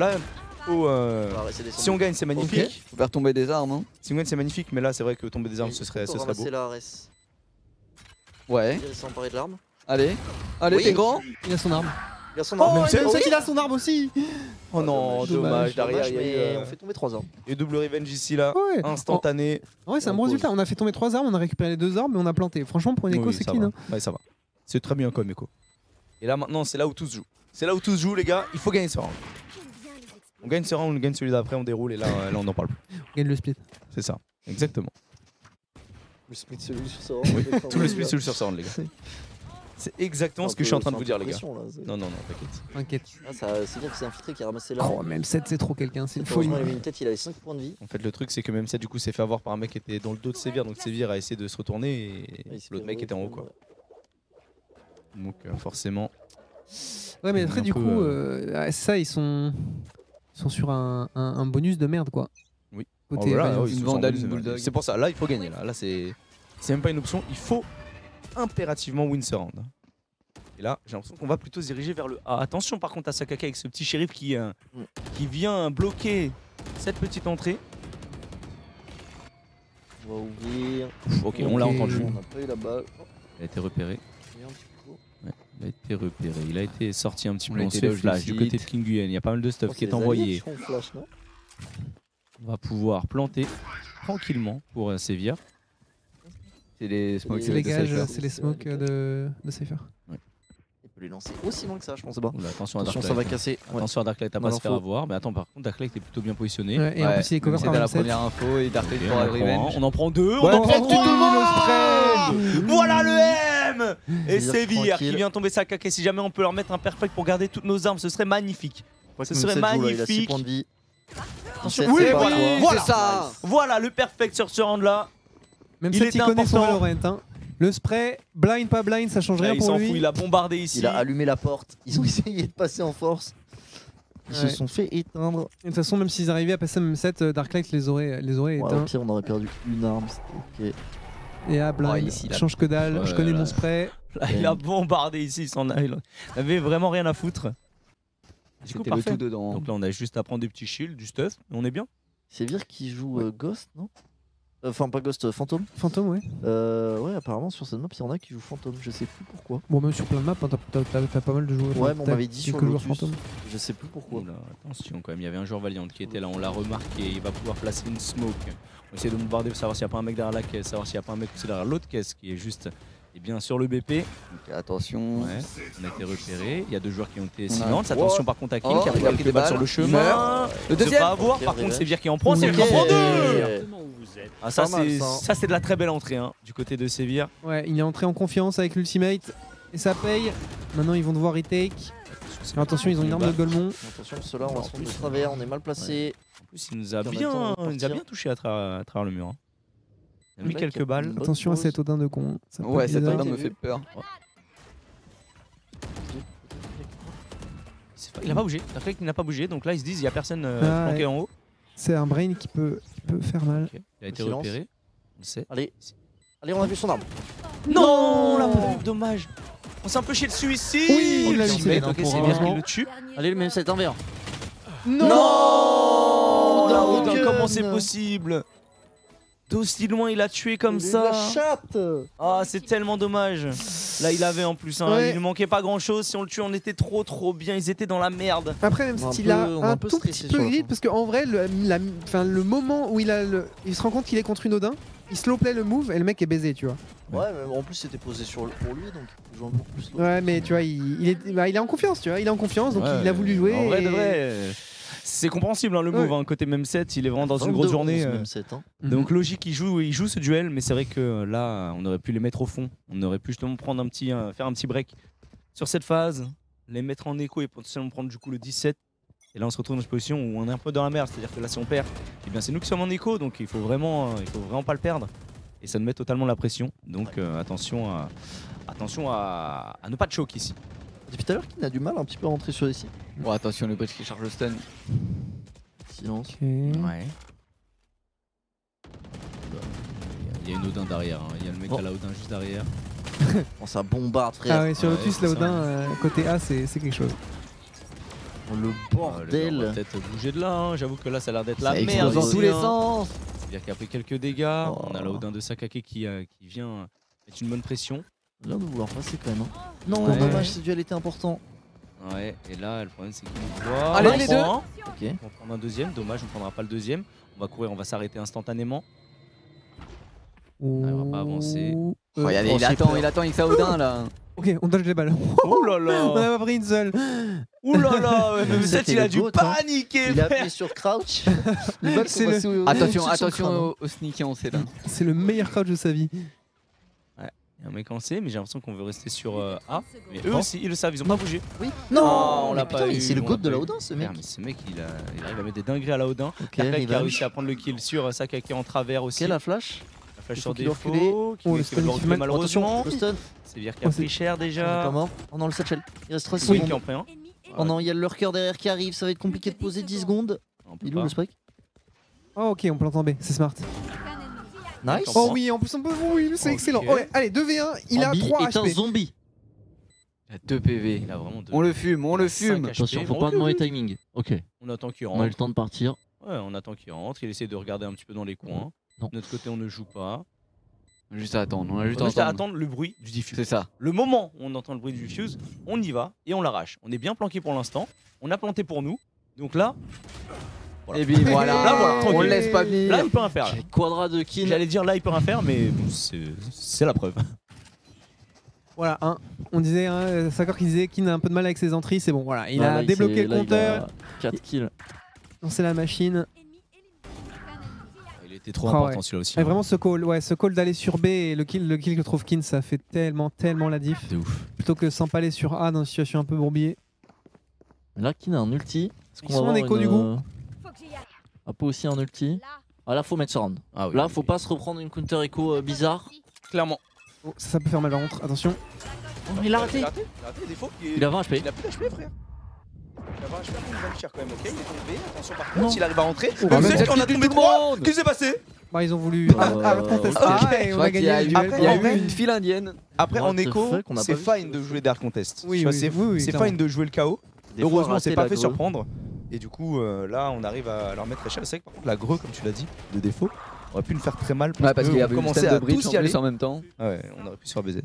faut, On va rester descendu. si on gagne, c'est magnifique. Ok. Faut faire tomber des armes. Hein. Si on gagne, c'est magnifique. Mais là, c'est vrai que tomber des armes, ce serait beau. C'est la RS. Ouais, Il s'est emparé de l'arme. allez. Allez, Oui. t'es grand. Il a son arme. Il a son Oh, arme. même Même c'est- c'est qu'il a son arme aussi. Oh non, dommage. Derrière, il y a mais eu, on fait tomber 3 armes. et double revenge ici là. Ouais. Instantané. Ouais, c'est un On bon pose. résultat. On a fait tomber 3 armes, on a récupéré les 2 armes, mais on a planté. Franchement, pour une écho, Oui, c'est ça clean. va. hein. Ouais, ça va. C'est très bien comme écho. Et là maintenant, c'est là où tout se joue. C'est là où tout se joue, les gars. Il faut gagner ce round. On gagne ce round, on gagne celui d'après, on déroule et là on n'en parle plus. On gagne le split. C'est ça. Exactement. Le split celui sur ça. Tout le split sur ce round, les gars. C'est exactement ce que je suis en train de vous dire, les gars. Non, non, non, t'inquiète. T'inquiète. C'est dire que c'est infiltré qui a ramassé l'arme. Oh, même 7, c'est trop quelqu'un. C'est une folie. Heureusement, il avait une tête, il avait 5 points de vie. En fait, le truc, c'est que même ça, du coup, s'est fait avoir par un mec qui était dans le dos de Sévir. Donc Sévir a essayé de se retourner et Il s'est l'autre fait mec était en haut, quoi. Donc forcément. Ouais, mais On est après, un du peu, coup, ça, ils sont sur un bonus de merde, quoi. Oui. Côté Oh, voilà, Valiant. oui, Une c'est Vandale, ça, une Bulldog. C'est pour ça, là, il faut gagner. Là c'est même pas une option. Il faut impérativement win ce round. Et là, j'ai l'impression qu'on va plutôt se diriger vers le A. Attention par contre à Sakaka avec ce petit shérif qui vient bloquer cette petite entrée. On va ouvrir. Ok, on l'a entendu. On n'a pas eu la balle. Il a été repéré. Il y a un petit coup. Ouais, il a été repéré. Il a été sorti un petit On peu a en été se là, flash je du le côté de cite. King Nguyen. Il y a pas mal de stuff Oh, qui est c'est les alliés envoyé. qui font flash, non On va pouvoir planter tranquillement pour Sévir. C'est les smokes C'est les de gages, Cypher. c'est les smokes de Cypher. Il peut les lancer aussi loin que ça, je pense pas. Oula, attention à Attention, ça Darklight. va casser. Ouais. Attention à Darklight à Mal pas se faire info. avoir. Mais attends, par contre, Darklight est plutôt bien positionné. Ouais, et en Ouais, plus il est cover c'était par la M7. première info et Darklight Ok, pour on, la en prend un, revenge. on en prend deux. Ouais, on en prend tout trois. le spread. Voilà le M. Et Sévir Sévir qui tranquille. vient tomber sa caque. Et si jamais on peut leur mettre un perfect pour garder toutes nos armes, ce serait magnifique. Ce serait Il a 6 magnifique. points de vie. Attention, Sept, oui, c'est voilà, pas toi. voilà. C'est ça. Voilà le perfect sur ce round là. Même Il si était il connaît son important. Valorant. Hein. Le spray, blind, pas blind, ça change rien Il pour s'en lui. fout, il a bombardé ici. Il a allumé la porte. Ils ont essayé de passer en force. Ils se Ouais. sont fait éteindre. Et de toute façon, même s'ils arrivaient à passer même 7, Darklight les aurait Ouais, au éteints. pire, on aurait perdu une arme. C'était ok. Et à blind, ici, il a- change que dalle, je Ouais, connais là. mon spray. Là, il a bombardé ici, il s'en a. Il avait vraiment rien à foutre. Du coup, C'était le parfait. tout dedans. Donc là, on a juste à prendre des petits shields, du stuff, on est bien. C'est Vir qui joue Ghost, non Enfin, pas Ghost, Fantôme. Fantôme, ouais. Ouais, apparemment sur cette map, il y en a qui jouent Fantôme. Je sais plus pourquoi. Bon, même sur plein de maps, hein, t'as pas mal de joueurs. Ouais, mais on t'as m'avait dit sur quelques joueurs Lotus. fantômes. Je sais plus pourquoi. Oula, attention quand même, il y avait un joueur Valiant qui était là, on l'a remarqué, il va pouvoir placer une smoke. On essaie de bombarder pour savoir s'il n'y a pas un mec derrière la caisse, savoir s'il n'y a pas un mec aussi derrière l'autre caisse qui est juste bien sur le BP. Donc, attention. Ouais, on a été repéré, il y a deux joueurs qui ont été On a- silence, attention par contre à King Oh, qui a il a pris pris des balles sur balles. le Il chemin. meurt. Le Il se deuxième. fait avoir, Ok, par contre revenge. c'est Vir qui en prend, c'est Ok. Vir qui en prend deux. Ah, ça Pas mal, c'est ça. ça, c'est de la très belle entrée hein, du côté de Sévir. Ouais, il est entré en confiance avec l'ultimate. Et ça paye. Maintenant, ils vont devoir retake. Alors, attention, ils ont une arme de Golemon. Attention, ceux-là, on va se prendre de travers. On est mal placé. En plus il nous a En même bien, temps, on va il nous a partir. bien touché à travers le mur. Hein. Il a Le mis mec quelques a balles. une bonne Attention à pause. cet Odin de con. Ça peut Ouais, être cette bizarre. arme me fait peur. Il a pas bougé, Darklight il n'a pas bougé, donc là ils se disent il y a personne Ah, planqué ouais. en haut. C'est un brain qui peut faire mal. Ok, il a été Silence. repéré, on le sait. Allez. Allez, on a vu son arme. Non, on l'a pas vu, dommage. On s'est un peu chié dessus ici. Oui, il l'a Ok, lancé, ok, pour c'est un bien moment. qu'il le tue. Allez, le même set, un verre. Non, la Odin, Hogan. comment c'est possible? D'aussi loin, il a tué comme ça. La chatte. Ah, c'est tellement dommage. Là, il avait en plus, hein, Ouais. il lui manquait pas grand chose. Si on le tue, on était trop bien. Ils étaient dans la merde. Après, même On a un s'il peu- a on a un un peu tout stressé petit peu sur la grid, fin. parce qu'en vrai, le moment où il se rend compte qu'il est contre une Odin, il slowplay le move et le mec est baisé, tu vois. Ouais, mais en plus, c'était posé pour lui, donc il joue un peu plus slow. Ouais, mais tu vois, il est en confiance, tu vois. Il est en confiance, donc il a voulu jouer. En vrai, et- de vrai, c'est compréhensible hein, le move. Ouais. Hein, côté même set, il est vraiment dans une grosse 22-11, journée. Même set, hein. Mhm. Donc logique, il joue ce duel, mais c'est vrai que là, on aurait pu les mettre au fond. On aurait pu justement prendre faire un petit break sur cette phase, les mettre en écho et potentiellement prendre du coup le 17. Et là, on se retrouve dans une position où on est un peu dans la merde. C'est-à-dire que là, si on perd, eh bien c'est nous qui sommes en écho, donc il faut vraiment pas le perdre. Et ça nous met totalement la pression. Donc attention à ne pas de choke ici. Depuis tout à l'heure, qu'il a du mal un petit peu à rentrer sur les sites. Bon, attention, le bridge qui charge le stun. Silence. Ok. Ouais. Il y a une Odin derrière. Hein. Il y a le mec Oh. à la Odin juste derrière. Oh, ça bombarde, frère. Ah ouais, sur Ouais, Lotus, c'est là, ça. Odin, côté A, c'est quelque chose. Le Le gars, on va bordel. peut-être bouger de là. Hein. J'avoue que là, ça a l'air d'être Ça la explose merde. dans ici, tous les hein. sens. C'est-à-dire qu'il a pris quelques dégâts. Oh. On a la Odin de Sakake qui vient mettre une bonne pression. Là, de vouloir passer quand même. Hein. Non, Ouais. dommage, ce duel était important. Ouais, et là, le problème, c'est qu'il nous voit. Allez, On en les prend un. Ok. On va prendre un deuxième. Dommage, on ne prendra pas le deuxième. On va courir, on va s'arrêter instantanément. on va pas avancer. Regardez, oh, il j'ai attend, peur. il attend avec sa Odin là. Ok, on dodge les balles. Oh là On là. n'a pas pris une seule. Ouh là là. Même C'était cette, il a le dû goat, hein. paniquer. Il a frère. appuyé sur crouch. Les balles C'est sont le- passées au- Attention, au-dessus de son attention crâne, hein. au sneaky, on sait là. C'est le meilleur crouch de sa vie. Il y a un mec en C, mais j'ai l'impression qu'on veut rester sur A. Mais eux aussi, ils le savent, ils ont pas bougé. Oui. Non, Non, on l'a mais pas putain, eu, c'est le on goat l'a de pas la eu. Odin, ce mec. Merde, mais ce mec, il arrive à mettre des dingueries à la Odin. Ok, Darklight qui a revanche. réussi à prendre le kill sur Sakake en travers aussi. Ok, la flash. La flash Il sur faut qu'il défaut, recule. qui Oh, qui le va stun, le il fait reculer mal. malheureusement. Attention, le stun. C'est Vir qui a Oh, c'est- pris cher Il est déjà. pas mort. Oh non, le satchel. Il reste 3 Oui, qui en secondes. prend un. Oh non, il y a le lurker derrière qui arrive. Ça va être compliqué de poser 10 secondes. On peut Il est où pas. le spike? Oh, ok, on plante en B, c'est smart. Nice. Oh oui, en plus on peut. Oui, c'est Ok. excellent. Ouais, allez, 2v1, il a Ambi 3 est un HP. zombie. Il a 2 PV. Il a vraiment deux. On le fume, on le fume. Cinq Attention, HP. faut pas demander timing. Ok, On attend qu'il on a eu le rentre. temps de partir. Ouais, on attend qu'il rentre. Il essaie de regarder un petit peu dans les coins. Non. De notre côté, on ne joue pas. Juste à attendre. On a juste On a à juste à attendre. attendre le bruit du diffuse. C'est ça. Le moment où on entend le bruit du diffuse, on y va et on l'arrache. On est bien planqué pour l'instant. On a planté pour nous. Donc là, voilà. Et bim, voilà. Là, voilà, On tranquille. le laisse pas venir. là il peut rien faire. Là. Quadra de Kin. J'allais dire là, il peut rien faire, mais bon, c'est la preuve. Voilà, hein, on disait, hein, Sakor qui disait qu'il a un peu de mal avec ses entrées, c'est bon, voilà, il Ah, a là, débloqué s'est- le là, il compteur, a 4 kills. lancé la machine. Il était trop Ah important ouais. celui-là aussi. Et vraiment ce call d'aller sur B et le kill que trouve Kin, ça fait tellement la diff. C'est ouf. Plutôt que s'empaler sur A dans une situation un peu bourbier. Là, Kin a un ulti. Est-ce qu'on Ils va sont en avoir écho, une, du coup. Apo aussi un ulti. Ah là, faut mettre surround. Ah oui, Là, oui, faut oui. pas se reprendre une counter echo bizarre. Clairement. Oh, ça peut faire mal par contre, attention. Oh, il a raté. Il a raté, des fois. Il a 20 HP. Il a plus d'HP, frère. Il a 20 HP, il va le cher quand même, ok. Il est tombé, attention par Non. contre, s'il arrive à rentrer. Oh, Vous mais êtes qu'on a tombé 3. Qu'est-ce qui s'est passé? Bah ils ont voulu contest ok. A et Je on crois a qu'il y a gagné eu, le duel. Après, il y a en eu vrai- une file indienne. Après, What en the écho, fuck, on n'a c'est pas vu fine de jouer Dark Contest. Oui, Tu vois, oui, c'est oui, oui, c'est clairement. fine de jouer le KO. Des fois, Heureusement, rater c'est pas la fait greu. surprendre. Et du coup, là, on arrive à leur mettre échelle. C'est vrai que par contre, la greu, comme tu l'as dit, de défaut, aurait pu nous faire très mal. Ouais, parce qu'il y on avait une commençait scène de à bridge tous en y aller. plus en même temps. Ouais, on aurait pu se faire baiser.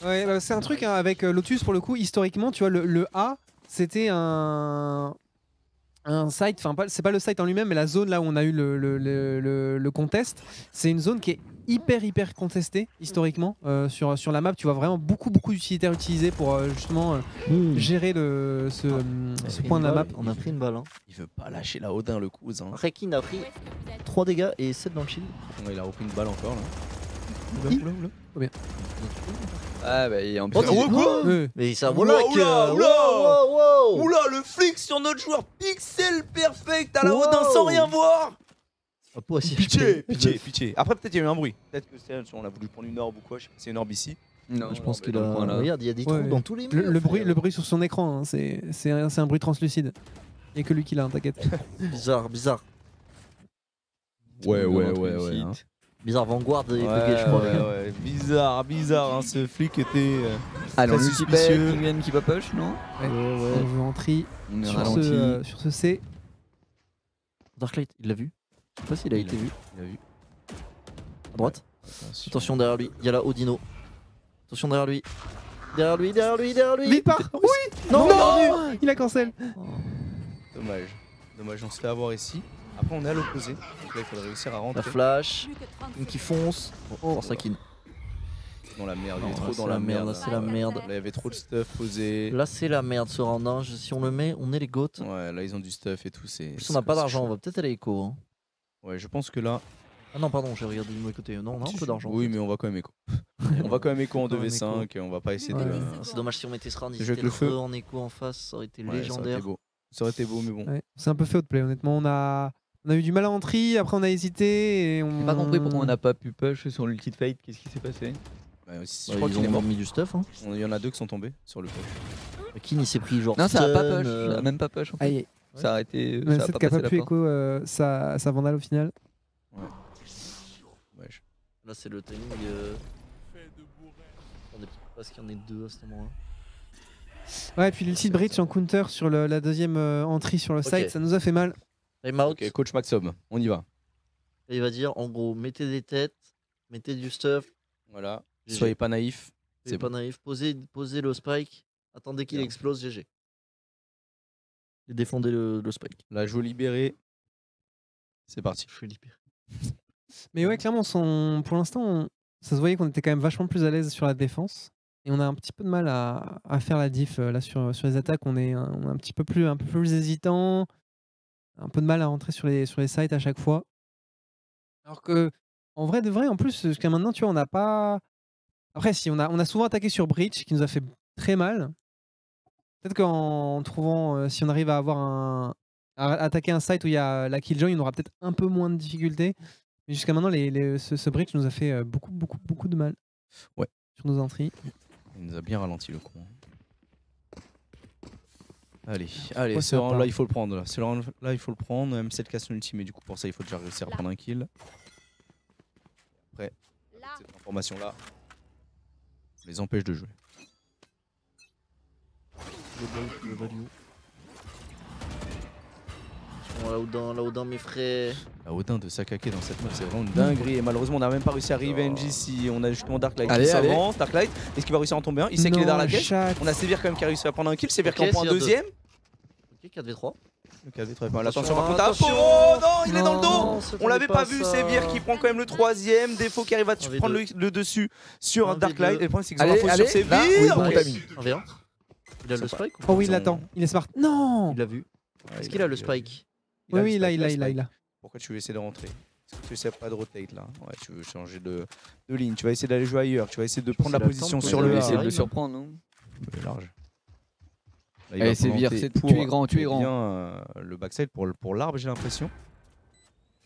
Ouais, bah, c'est un truc hein, avec Lotus pour le coup, historiquement, tu vois, le A, c'était un site, enfin c'est pas le site en lui-même, mais la zone là où on a eu le contest, c'est une zone qui est hyper contestée historiquement sur la map. Tu vois vraiment beaucoup d'utilitaires utilisés pour justement gérer ce point de la map. On a pris une balle. Hein. Il veut pas lâcher la Odin, le cousin. Rekin a pris 3 dégâts et 7 dans le shield. Il a repris une balle encore là. Ah bah et en plus. Oh, quoi Mais ça Oula, voilà oula, que. oula. Wow. Oula, le flic sur notre joueur pixel perfect à la Wow. Odin sans rien voir. Apo a 6 Pitié. Après, peut-être il y a eu un bruit. Peut-être que c'est on a voulu prendre une orbe ou quoi. Je sais pas si c'est une orbe ici. Non, Je pense mais qu'il dans le a. coin, là. Regarde, il y a des Ouais. trous dans tous les murs. Le bruit sur son écran, hein, c'est un bruit translucide. Il n'y a que lui qui l'a, hein, t'inquiète. Bizarre. Ouais. Hein. Bizarre, Vanguard est bugué, je crois. Ouais. Bizarre. Hein, ce flic était. Allons, Très le suspicieux. qui viennent qui papoche, non? On veut entrer On est sur ralenti. sur ce C. Darklight, il l'a vu. Je sais pas s'il a été vu. Il a vu. À droite. Attention derrière lui, il y a là Odino. Attention derrière lui. Derrière lui. Vite part. Oui. Non, il a cancel. Dommage, on se fait avoir ici. Après, on est à l'opposé. Donc là, il faudrait réussir à La rentrer flash. Kin qui fonce. Oh, ça Kin. dans la merde. Non, Il est là, trop c'est dans la la merde, merde. là, c'est la merde. Là, il y avait trop de stuff posé. Là, c'est la merde ce round. Hein. Si on le met, on est les goats. Ouais, là, ils ont du stuff et tout. En plus, on n'a pas d'argent. On va peut-être aller écho. Hein. Ouais, je pense que là. Ah non, pardon, j'ai regardé du mauvais côté. Non, on a un peu d'argent. Oui, mais on va quand même écho. On va quand même écho en Quand même 2v5 et on va pas essayer de. Ouais. C'est dommage si on mettait ce round. Je Il jette était le feu. en écho en face. Ça aurait été Ouais, légendaire. Ça aurait été beau, mais bon. Ouais, c'est un peu fait haut de play, honnêtement. On a eu du mal à entrer, après on a hésité et on. J'ai pas compris pourquoi on n'a pas pu push sur l'ulti de Fate. Qu'est-ce qui s'est passé? Ouais, je Bah, crois ils qu'il est ont mort. mis du stuff. Hein. Il y en a deux qui sont tombés sur le push. Kin il s'est pris genre. Non, ça a pas stun, push. Ça a même pas push en fait. Aïe, Ça a été. mais Ça a cette pas qui a passé pas la pu porte. écho sa vandale au final. Dommage. Là, c'est le timing. On est parce qu'il y en a deux à ce moment-là. Ouais, et puis l'ulti de Breach en counter sur la deuxième entrée sur le site, ça nous a fait mal. Time out. Ok, coach Maxom, on y va. Et il va dire en gros, mettez des têtes, mettez du stuff. Voilà. GG. Soyez pas naïfs. C'est pas naïf. Posez le spike. Attendez qu'il Bien. explose, GG. Et défendez le spike. La joue libérée. C'est parti. Je suis libéré. Mais ouais, clairement, pour l'instant, ça se voyait qu'on était quand même vachement plus à l'aise sur la défense. Et on a un petit peu de mal à faire la diff là sur les attaques. On est un petit peu plus hésitant. Un peu de mal à rentrer sur les sites à chaque fois. Alors que, en vrai de vrai, en plus, jusqu'à maintenant, tu vois, on n'a pas. Après, si, on a souvent attaqué sur Breach qui nous a fait très mal. Peut-être qu'en trouvant, si on arrive à avoir à attaquer un site où il y a la killjoy, on aura peut-être un peu moins de difficultés. Mais jusqu'à maintenant, ce Breach nous a fait beaucoup de mal. Ouais. Sur nos entrées. Il nous a bien ralenti le con. Allez, Ouais, ce ça round part. là il faut le prendre. Ce round là il faut le prendre. M7 casse son ulti, mais du coup pour ça il faut déjà réussir à prendre un kill. Après, cette information là les empêche de jouer. là Odin mes frères. La Odin de Sakake dans cette map, c'est vraiment une dinguerie. Et malheureusement, on n'a même pas réussi à revenge ici. On a justement Darklight qui Allez. s'avance. Darklight, est-ce qu'il va réussir à en tomber un? Il sait qu'il est dans la caisse. chat. On a Sévir quand même qui a réussi à prendre un kill. Sévir qui en Ok, prend un Sévir deuxième. Ok, 4v3. Le KV très bien. Attention par contre. Attention. Oh non, il est dans le Non, dos. ça On l'avait tombait pas vu. ça. Sévir qui prend quand même le troisième. Défaut qui arrive à 1v2. prendre le dessus sur Un Darklight. v2. Et le problème, c'est que Allez, Zora faut sur allez, là, Sévir. oui, bon Ok. timing. 1v1. Il a le spike ou pas? Oh oui, il Ils ont- l'attend. Il est smart. Non. Il l'a vu. Est-ce qu'il a le spike? Oui, oui, le il a, spike, il a, le il a, spike. il a. Pourquoi tu veux essayer de rentrer? Est-ce que tu essaies pas de rotate là? Ouais, tu veux changer de ligne. Tu vas essayer d'aller jouer ailleurs. Tu vas essayer de prendre la c'est la position tempo, sur ça le va A. essayer essayer de de le le surprendre, non? Large. Là, il Allez, va Sévir, planter tu es grand, tu es eh grand. bien, le backside pour l'arbre, j'ai l'impression.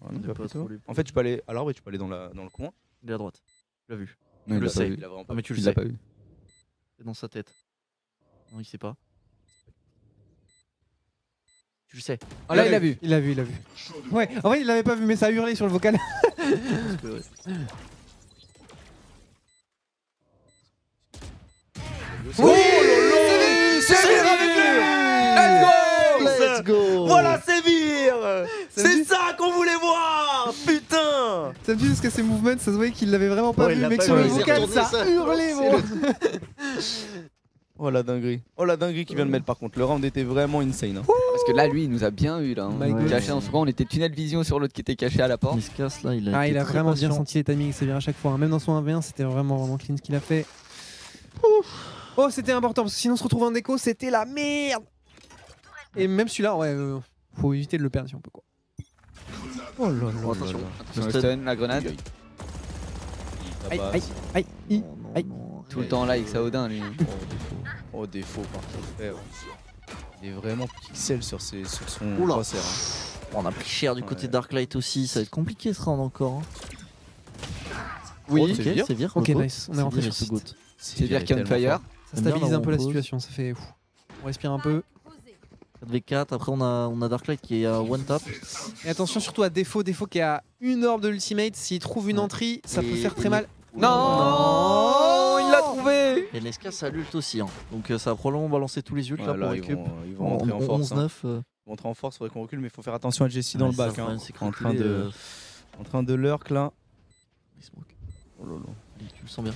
Ouais, Il tu est vas pas plutôt. trop les- En fait, tu peux aller à l'arbre et tu peux aller dans le coin. Il est à droite. Tu l'as vu. Non, il le l'a pas sait. vu. Il a vraiment Ah pas. mais tu le Il l'a sais. pas vu. C'est dans sa tête. Non, il sait pas. Tu le sais. Ah là, il l'a vu. Il l'a vu, il l'a vu. Ouais, en vrai, il l'avait pas vu, mais ça a hurlé sur le vocal. Parce que, ouais. Oh là Sévir avec le Let's go. Voilà Sévir. C'est ça qu'on voulait voir. Putain. Ça me dit parce que ses movements, ça se voyait qu'il l'avait vraiment pas Ouais, il vu, l'a mais que pas sur vu, le il s'est vocal, retourné, ça ça. a hurlé, C'est bon. Oh la dinguerie. Oh la dinguerie qui vient de mettre par contre. Le round était vraiment insane. Hein. Parce que là, lui, il nous a bien eu là. My God. Caché en second, on était tunnel vision sur l'autre qui était caché à la porte. Il se casse là, il a Ah, été il a très vraiment bien patient. senti les timings, c'est bien à chaque fois. hein. Même dans son 1v1, c'était vraiment clean ce qu'il a fait. Oh, c'était important parce que sinon on se retrouve en déco, c'était la merde. Et même celui-là, ouais, faut éviter de le perdre si on peut quoi. Oh là Oh, attention. Attention, le stun, la grenade. Aïe, aïe, aïe, aïe. Non, non, Aïe. non. Tout le temps là avec Saodin, lui. Oh défaut par contre. frère. Il est vraiment pixel sur son Oula. crosshair. Hein. On a pris cher du côté Ouais. Darklight aussi, ça va être compliqué ce round encore. Hein. Oui, ok, Sévir. Sévir. Ok, Loco. nice, on est rentré Sévir sur et ce site. goat. C'est dire qu'il y a un fire. Ça J'aime bien stabilise la un peu la repose. situation, ça fait. On respire un peu. 4v4, après on a Darklight qui est à one tap. Et attention surtout à Défaut qui a une orbe de l'ultimate. S'il trouve une Ouais. entrée, ça peut Et- faire et très mal. Non, il l'a trouvé. Et Nesca ça l'ult aussi. Hein. Donc ça va probablement balancer tous les ults là Ouais, pour là, ils récup. vont rentrer en force. hein. 11-9. Ils vont rentrer en force, faudrait qu'on recule, mais il faut faire attention à Jessie dans le bac. Hein. En train de lurk là. Oh là là. Tu le sens bien.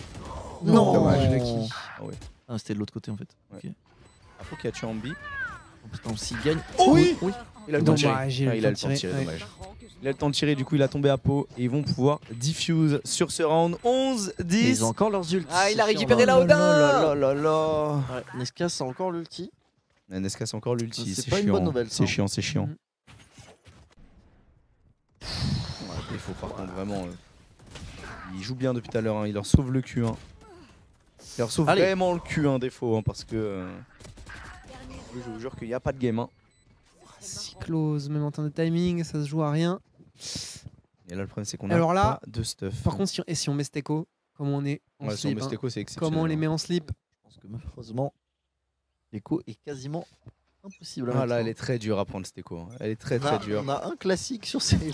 Non, dommage. Lucky. Ah ouais. Ah c'était de l'autre côté en fait. Ouais. Ok. Après qu'il y a tué en B. Oh, putain, s'il gagne. Oh oui. Oui. Il a le temps de tirer. Dommage, il a Ah, eu il a le le temps temps de de tirer, tirer, dommage. Il a le temps de tirer, du coup il a tombé à peau et ils vont pouvoir diffuse sur ce round 11, Mais 10. ils ont encore leurs ults. Ah, il a C'est récupéré chiant, la là. Odin. là là là. Ouais, Nesca c'est encore l'ulti. Nesca c'est encore l'ulti, C'est c'est pas une chiant. bonne nouvelle, ça, C'est hein. chiant, c'est chiant. Mhm. Ouais, il faut par contre vraiment. Il joue bien depuis tout à l'heure, hein. Il leur sauve le cul. Hein. Il leur sauve Allez. vraiment le cul, hein, défaut, hein, parce que. Je vous jure qu'il n'y a pas de game. Hein. Si close, même en termes de timing, ça se joue à rien. Et là le problème c'est qu'on a Alors là, pas de stuff. Par contre, si on met Steko, comme on est en Ouais, son slip, hein, Mesteco c'est exceptionnel. comment on les met en slip. Je pense que malheureusement, l'écho est quasiment impossible à Ah mettre, là, hein. elle est très dure à prendre cette écho. Hein. Elle est très très dure. On a un classique sur ces filles.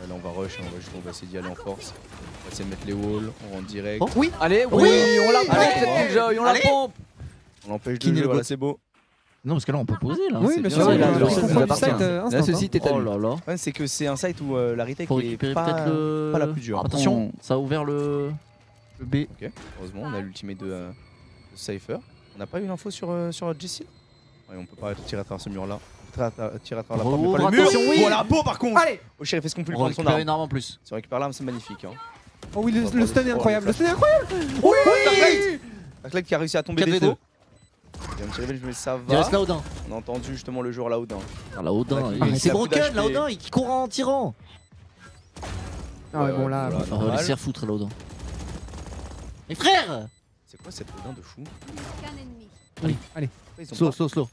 Ouais, là on va rush, hein. on va essayer d'y aller en force. On va essayer de mettre les walls, on rentre direct. Oh. Oui, Allez, Oui. on la pompe Allez. cette Killjoy, on la Allez. pompe. On l'empêche Qui de n'est jouer, le voilà goat c'est beau. Non, parce que là on peut poser là. oui, c'est bien bien, sûr. ouais, il là, a- là, il ça contrôle le appartient. site, Là, instant, ce hein. site est à Oh lui. là là. Ouais, c'est que c'est un site où la retake Faut est récupérer pas, peut-être le. pas la plus dure. Attention, ça a ouvert le B. Ok, heureusement on a l'ultimate de Cypher. On n'a pas eu l'info sur Jessie. Ouais, on peut pas tirer à travers ce mur là. Tirer à travers la porte, mais Oh, pas le mur. attention, oui. Voilà, beau par contre. Allez. Oh shérif, est-ce qu'on peut lui On prendre son récupère arme? une arme en plus. Si on récupère l'arme, c'est magnifique. Hein. Oh oui, On va le prendre stun les est trois, incroyable. les Le stun est incroyable. Oui, Darklight. Darklight qui a réussi à tomber 4v2. défaut. Il vient de tirer, mais ça Il reste va. la Odin. On a entendu justement le joueur là Odin. Ah, la Odin. Ah, il- il C'est a plus broken la d'HP. Odin, il court en tirant. Ah ouais, bon là. Voilà, On va normal. laisser foutre la Odin. Mais frère. C'est quoi cette Odin de fou? Allez, allez. Ils ont Slow, pas- slow, slow.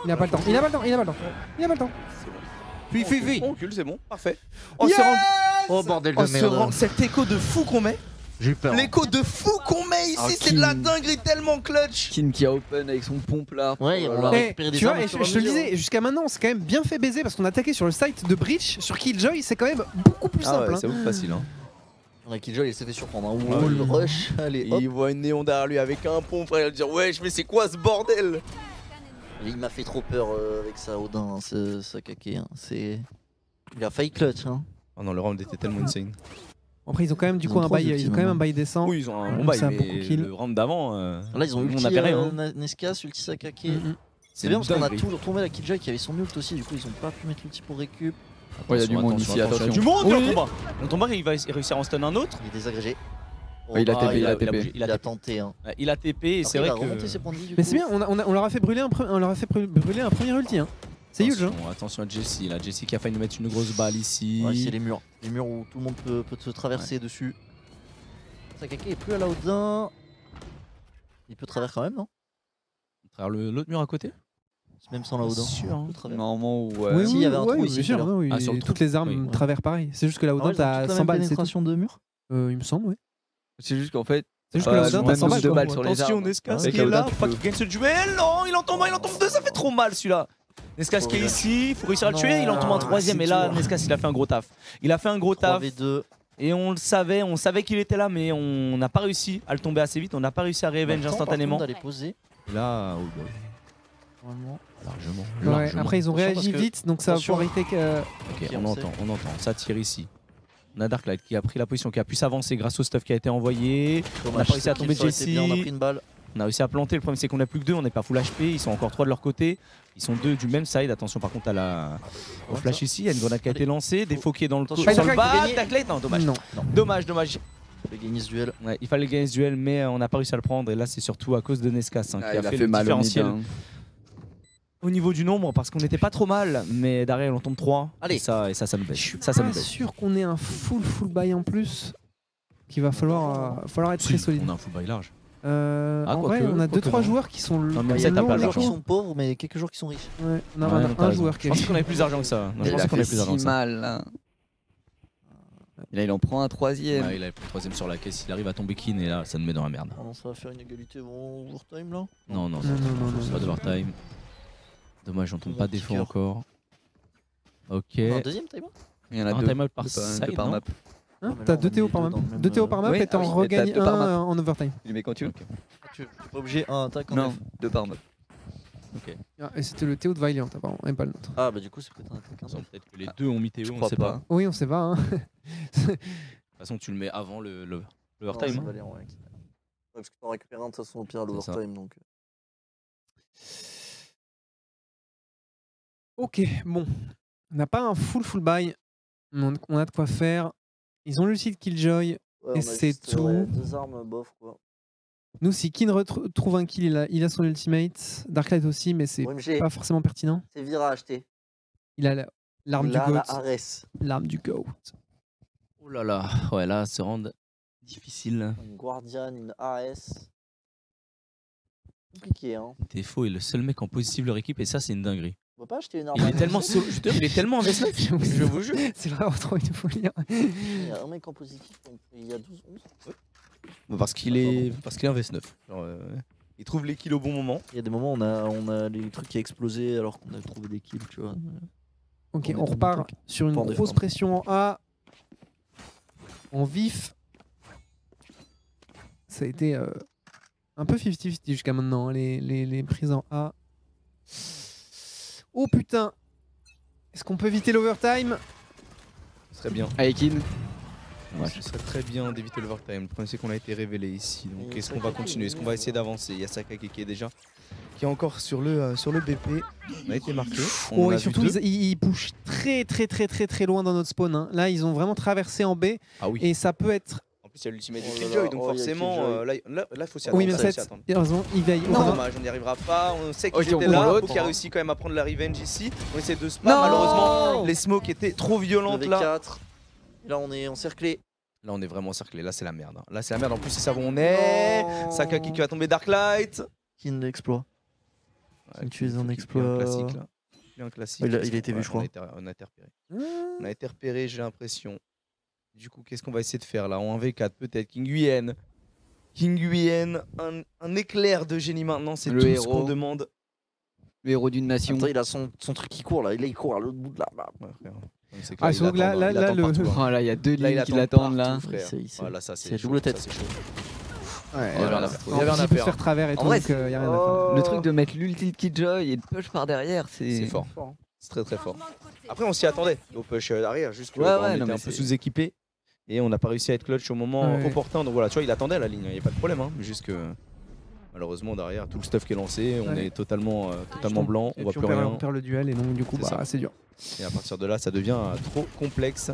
Il a pas le temps. Il a pas le temps. Il a pas le temps. Il a pas le temps. Puis. On recule, c'est bon, parfait. On Yes se rend. Oh bordel de On se rend. merde. Cet écho de fou qu'on met. J'ai eu peur. L'écho de fou qu'on met ici, Ah, c'est de la King. dinguerie tellement clutch. Kin qui a open avec son pompe là. Ouais, Oh on là l'a là. Eh, récupéré des tu vois, armes et au fur je et à te le mesure. disais, jusqu'à maintenant, on s'est quand même bien fait baiser parce qu'on a attaqué sur le site de Breach sur Killjoy, c'est quand même beaucoup plus Ah simple. ouais, hein. c'est ouf facile. Hein. Ouais, Killjoy il s'est fait surprendre. Hein. Ah Wall oui. rush. Allez, hop. Il voit une néon derrière lui avec un pont, frère. Il va dire wesh, mais c'est quoi ce bordel? Il m'a fait trop peur avec ça, Odin, hein, ce Sakake. Hein. Il a failli clutch. Hein. Oh non, le round était tellement insane. Après, ils ont quand même du Ils coup ont un trois bail, ultis, ils ont quand même un maintenant. bail décent. Oui, ils ont un Donc bon bail, ça a mais beaucoup kill. le round d'avant, Là, ils ont on ulti n'avait rien. Nescas, ulti Sakake. Mhm. C'est bien parce qu'on a dinguerie. toujours tombé la Killjoy qui avait son ult aussi, du coup ils ont pas pu mettre l'ulti pour récup. Ouais, il y a du monde ici, attention. Du monde, Oui. le combat, il va réussir à en stun un autre. Il est désagrégé. Ouais, il a TP, il a bougé, TP. Il a tenté. Hein. Ouais, il a TP et c'est Après, vrai il va remonter que. ses points de vie du Mais coup. c'est bien, on leur a fait brûler un premier ulti. Hein. C'est huge. Hein. Attention à Jessie, là, Jessie qui a failli nous mettre une grosse balle ici. Ouais, c'est les murs. Les murs où tout le monde peut se traverser dessus. Sakake est plus à la Odin. Il peut traverser quand même, non? Travers l'autre mur à côté. Même sans la Odin. Sûr, hein. Il peut traverser. Normalement, ouais. Oui, Si, oui, il y avait un trou oui, ici, bien sûr. tout à l'heure. Non, Ah, sur le toutes trou. les armes Oui. traversent pareil. C'est juste que la Ah Odin, ouais, ils ont t'as toute la 100 même balles, c'est tout. pénétration de mur. Il me semble, oui. C'est juste qu'en fait, C'est juste que la Odin, t'as 100 balles. de quoi. balles sur les Attention, armes. Nescas Avec qui est la là, Odin, faut pas tu qu'il gagne ce duel. Non, il en tombe deux, ça fait trop mal celui-là. Nescas qui est ici, il faut réussir à le tuer, il en tombe un troisième. c'est Et là, dur. Nescas, il a fait un gros taf. Il a fait un gros taf. 3v2. Et on le savait, on savait qu'il était là, mais on n'a pas réussi à le tomber assez vite. On n'a pas réussi à revenge instantanément. D'aller poser. Et là, oh boy, Normalement. largement. Ouais, largement. après, ils ont Attention, réagi parce que- vite, donc ça va attention. pouvoir éviter que. Ok, Ok, on on sait. entend. Ça tire ici. On a Darklight qui a pris la position, qui a pu s'avancer grâce au stuff qui a été envoyé. Dommage, pas réussi à ça tomber aurait été bien, Jessie. On a pris une balle. On a réussi à planter. Le problème, c'est qu'on n'a plus que 2. On n'est pas full HP. Ils sont encore 3 de leur côté. Ils sont 2 du même side. Attention, par contre, au flash ici. Il y a une grenade qui a été lancée. Défauqué dans le Attention, sur le Darklight bas. peut gagner. Darklight, non, dommage. Non. Dommage. Il a gagné ce duel. Ouais, il fallait gagner ce duel, mais on n'a pas réussi à le prendre. Et là, c'est surtout à cause de Nescas hein, Ah, qui il a fait le mal au mid, différentiel. hein. Au niveau du nombre, parce qu'on n'était pas trop mal, mais derrière on tombe 3. Allez. Et ça nous Je baisse. suis Ça pas nous baisse. sûr qu'on ait un full buy en plus. Qu'il va falloir être très Si, solide. on a un full buy large. En quoique, vrai, on a quoique 2-3 non. joueurs qui sont Non, mais Il y ça a tape quelques pas joueurs l'argent. qui sont pauvres, mais quelques joueurs qui sont riches. Ouais, on a Ouais, non, t'as un raison. joueur qui Je est pensais qu'on avait plus d'argent que ça. Non, je Il pensais a qu'on fait avait plus d'argent que si ça. mal là. Et là, il en prend un troisième. Ouais, il a pris le troisième sur la caisse, il arrive à tomber Kin et là ça nous met dans la merde. Ah non, ça va faire une égalité bon overtime là. Non, Non, c'est pas d'overtime. Dommage, on tombe pas défaut Kicker. encore. Ok. Un deuxième time. Il y en a Un deux. timeout par Deux side, par non map. Hein, mais t'as là, 2 on TO est par deux map. dans le même, 2 TO par map oui, et t'en ah oui, mais regagnes t'as deux par un map. en overtime. Tu les mets quand tu veux. Tu n'es pas obligé un attaque en Non, F. 2 par map. Ah, et c'était le TO de Valiant apparemment, et pas le nôtre. Ah bah du coup c'est peut-être un attaque. Ils ont peut-être que les deux ont mis Je Théo, on crois sait pas. pas. Oui, on sait pas. Hein. De toute façon, tu le mets avant l'overtime. Ouais, hein. Valéant, ouais. Parce que tu en récupères un de toute façon au pire à C'est ça. l'overtime donc. Ok, bon. On n'a pas un full buy. Mais on a de quoi faire. Ils ont l'ulti de Killjoy. Ouais, Et on a c'est juste, tout. deux armes bof quoi. Nous, si Kin trouve un kill, il a son ultimate. Darklight aussi, mais c'est OMG, pas forcément pertinent. c'est Vira à acheter. Il a l'arme Il du a GOAT. la Ares. L'arme du GOAT. Oh là là, ouais, là, se rendre difficile. Une Guardian, une AS. Compliqué hein. Défaut est le seul mec en positif de leur équipe et ça, c'est une dinguerie. On peut pas acheter une arme. Il est à tellement Ares. solo, je te jure, il est tellement en V9, je vous jure. C'est vraiment trop une folie. Hein. Il y a un mec en positif, donc il y a 12-11. Parce qu'il est en V9. Genre, il trouve les kills au bon moment. Il y a des moments où on a les trucs qui a explosé alors qu'on a trouvé des kills, tu vois. Ok, On est on bon repart truc. sur une Pas en grosse défendre. pression en A. En vif. Ça a été un peu 50-50 jusqu'à maintenant, hein, les prises en A. Oh putain! Est-ce qu'on peut éviter l'overtime? Ce serait bien. Aikin. Ouais, ce serait très bien d'éviter l'overtime. Le problème, c'est qu'on a été révélé ici. Donc, Et est-ce qu'on va Sakaki, continuer? Est-ce qu'on il va est essayer là. d'avancer? Il y a Sakaki qui est déjà. Qui est encore sur le BP. On a été marqué. On Oh, en a et vu surtout, deux. ils pushent très loin dans notre spawn. Hein. Là, ils ont vraiment traversé en B Ah oui. et ça peut être. En plus, il y a l'ultimate Oh de là Killjoy. là, Donc, oh, il y a forcément, Killjoy. là, faut s'y attendre. Oui, mais ça, faut s'y attendre. heureusement, il veille. Non, Heureusement- dommage, on n'y arrivera pas. On sait qu'ils Ok, on étaient prend là. l'autre. Faut qu'il a réussi quand même à prendre la revenge ici. On essaie de spam. Non Malheureusement, les smokes étaient trop violentes là. 4. Là on est encerclé. Là, on est vraiment encerclé. Là, c'est la merde. Là, c'est la merde. En plus, ils savent où on est. Non. Sakaki qui va tomber Darklight. Kin l'exploit. Ouais, Tu es un un exploit. classique là. Il y a un classique. Il a été vu, Ouais, je crois. On a été repéré. On a été repéré, j'ai l'impression. Du coup, qu'est-ce qu'on va essayer de faire là? En V4, peut-être. King Nguyen. King Nguyen, un éclair de génie maintenant. C'est Le tout ce héros. qu'on demande. Le héros d'une nation. Attends, il a son truc qui court là. Il court à l'autre bout de là. Ouais, frère. Donc, c'est que Ah, il surtout que là, attend- là, il là, attend le- partout, hein. Oh là, il y a deux Là, il lignes qui attend l'attendent là. partout, frère. Il sait. Voilà, ça, C'est chaud, double tête. ça, c'est chaud. Ouais, Il y avait rien à en faire. Il y avait rien plus, à il peut se faire. faire travers et En tout, vrai, donc y a rien à faire. Oh. Le truc de mettre l'ulti de Killjoy et de push par derrière, C'est c'est fort. C'est très très fort. Après, on s'y attendait au push derrière, juste que Ouais, bah, ouais, on non, était mais un peu c'est- sous-équipé et on n'a pas réussi à être clutch au moment Ouais. opportun. Donc voilà, tu vois, il attendait la ligne, il n'y a pas de problème. Hein, mais juste que malheureusement, derrière, tout le stuff qui est lancé, on Ouais. est totalement blanc, Et on voit puis plus rien. on perd le duel et donc du coup, C'est bah, ça. c'est dur. Et à partir de là, ça devient trop complexe.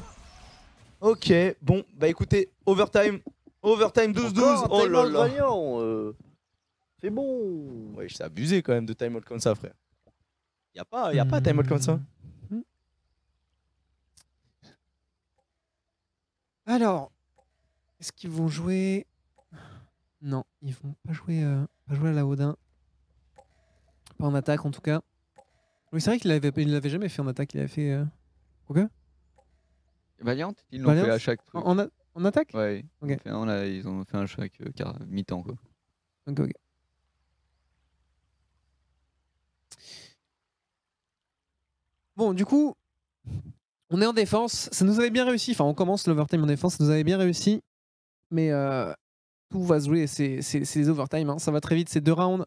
Ok, bon, bah écoutez, overtime 12-12. Encore un Oh là timeout là. Valiant. C'est bon. Ouais, c'est abusé quand même de timeout comme ça, frère. Y a pas timeout comme ça. Alors, est-ce qu'ils vont jouer? Non, ils vont pas jouer à la Odin. Pas en attaque en tout cas. Oui, c'est vrai qu'il l'avait jamais fait en attaque, il avait fait. Ok. Valiant, ils l'ont Valiant fait à chaque truc. En attaque? Ouais, Ok. ils ont fait un chaque mi-temps quoi. Ok, ok. Bon, du coup, on est en défense. Ça nous avait bien réussi. Enfin, on commence l'overtime en défense. Ça nous avait bien réussi. Mais tout va se jouer. C'est les overtime. Hein. Ça va très vite. C'est 2 rounds.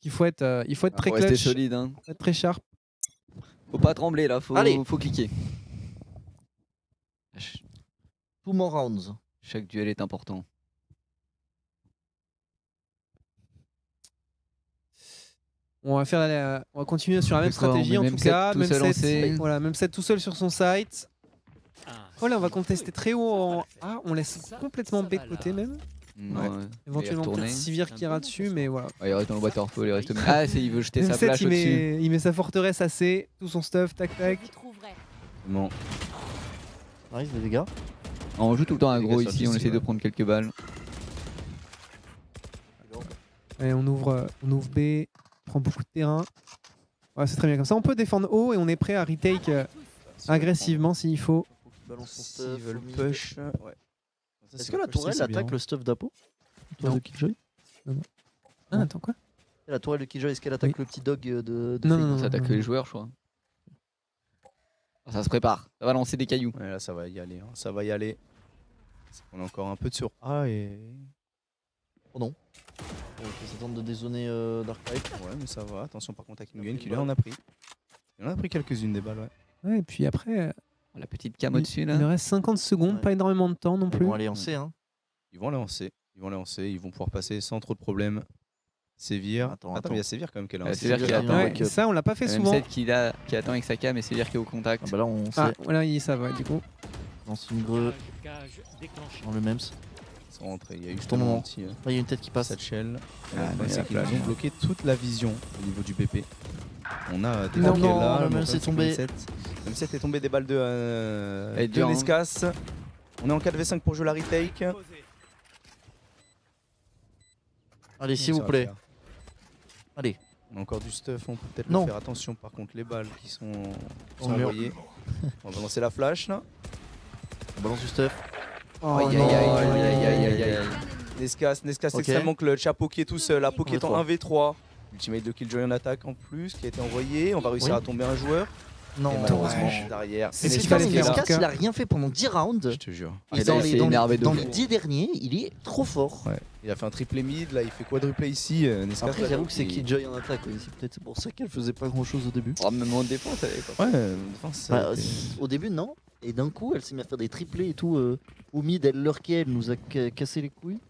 Il faut être très Faut rester clutch. solide, hein. Faut être très sharp. Faut pas trembler là, Allez. faut cliquer. 2 more rounds. Chaque duel est important. On va continuer sur la même C'est quoi, on stratégie met en même tout set cas. tout Même seul en set, C. voilà, même set tout seul sur son site. Voilà, on va contester très haut en A. On laisse complètement B de côté même. Non, ouais. Éventuellement retourner. peut-être Sivir qui ira dessus, mais voilà. Ouais, il reste dans le waterfall, il reste. Ah, il veut jeter Même sa set, flash au-dessus. il met sa forteresse à C, tout son stuff, tac tac. Bon. Nice, les dégâts. On joue tout le temps à Les gros gars, ici, ça, on c'est essaie de vrai. prendre quelques balles. Allez, on ouvre B, on prend beaucoup de terrain. Ouais, c'est très bien comme ça. On peut défendre haut et on est prêt à retake agressivement s'il faut. Balance son S'ils stuff. veulent au mid. push. Ouais. Ça, Est-ce c'est que la push, tourelle c'est bien. attaque le stuff d'Apo? La Non. tourelle de Killjoy? Ah, Non. attends quoi? La tourelle de Killjoy, est-ce qu'elle attaque le petit dog de Non, Fake? non, Ça attaque que les joueurs, je crois. Ça se prépare, ça va lancer des cailloux. Ouais, là, ça va y aller. Hein. Ça va y aller. On a encore un peu de sur A et. Oh non. Ok, ça tente de dézoner Darklight. Ouais, mais ça va. Attention par contre à King Gun qui lui en a pris. Il en a pris quelques-unes des balles, ouais. Ouais, et puis après, La petite cam au-dessus il là. me reste 50 secondes, Ouais. pas énormément de temps non Ils plus. vont aller en C, hein. Ils vont les lancer. Ils vont pouvoir passer sans trop de problèmes. Sévir. Attends. Mais il y a Sévir quand même qu'elle a Ouais, un Sévir Sévir qui a attend. un Ouais, backup. ça on l'a pas fait Même souvent. set qui attend avec sa cam et c'est dire qu'il est au contact. Ah bah là, on Ah, sait. voilà, ça va du coup. Lance une greu dans le MEMS. Sans rentrer. Il y a eu Ton justement moment. un petit Là, il y a une tête qui passe. satchel. Ah, Le problème, mais c'est la qu'ils nous flash, ont hein. bloqué toute la vision au niveau du BP. On a des Non, balles qui est non, là. le le même c'est tombé. M7 est tombé des balles de Et dur, hein. Nescas. On est en 4v5 pour jouer la retake. Allez, s'il vous Ça va le plaît. faire. Allez. On a encore du stuff, on peut peut-être Non. faire attention par contre les balles qui sont Dans le mur. envoyées. On va lancer la flash là. On balance du stuff. Oh, Aïe, non. aïe, aïe. Nescas Ok. extrêmement clutch, Apo qui est tout seul, Apo qui est en 1v3. 1v3. Ultimate de Killjoy en attaque en plus qui a été envoyé. On va réussir Oui. à tomber un joueur. Non. Et malheureusement dommage. derrière. C'est Mais ce qu'il putain, fallait mais faire, en Nescas, tout cas. il a rien fait pendant 10 rounds. Je te jure. Et Et dans là, il les, s'est dans, énervé de dans fou. les 10 derniers, il est trop fort. Ouais. Il a fait un triplé mid, là il fait quadruplé ici. Nescas, Après, là, j'avoue que c'est il- Killjoy en attaque. Oui. C'est peut-être pour ça qu'elle faisait pas grand chose au début. Oh, même en défense, elle est pas. Ouais, défense, ça a Bah, été- au début, non. Et d'un coup, elle s'est mis à faire des triplés et tout. Au mid, elle lurkait, elle nous a cassé les couilles.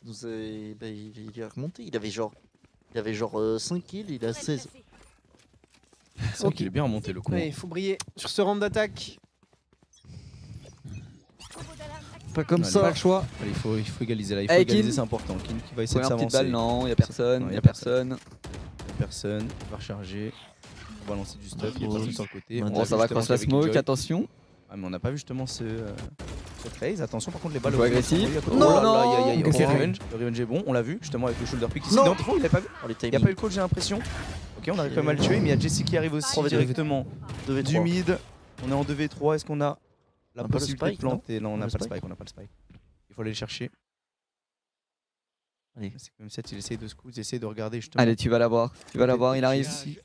Nous a- bah, il est remonté. Il avait genre 5 kills, il a 16. c'est vrai qu'il est bien remonté le con. Ouais, il faut briller sur ce round d'attaque. Pas comme Allez. Pas ça. le choix. Allez, il faut égaliser là, il faut Allez, égaliser, Kin. c'est important. Kin qui va essayer de Première petite s'avancer. balle, non, y'a Non, personne, y a y'a personne. Personne, il va recharger. On va lancer du stuff, il est Oh, parti sur le côté. on a On Bon, a ça vu va justement cross la qu'il y avait smoke, Killjoy. attention. Ah, mais on n'a pas vu justement ce phase. Attention, par contre, les balles. Joueur agressif. Non, Oh là là, non. aïe, aïe, aïe. Ok, Ok, c'est vrai. revenge. Le revenge est bon, on l'a vu justement avec le shoulder pick ici. Non. Non, il a pas vu. Oh, les Il n'y a pas eu timings. le coach, j'ai l'impression. Ok, on arrive quand même à le tuer, mais il y a Jesse qui arrive aussi 3v2. directement 2v3. du mid. On est en 2v3. Est-ce qu'on a la On a pas le possibilité de spike, non planter? Non, on On a n'a le pas le spike spike. On n'a pas le spike. Il faut aller le chercher. Allez. C'est comme ça, il essaye de scout, il essaye de regarder justement. Allez, tu vas l'avoir, il arrive. Ici.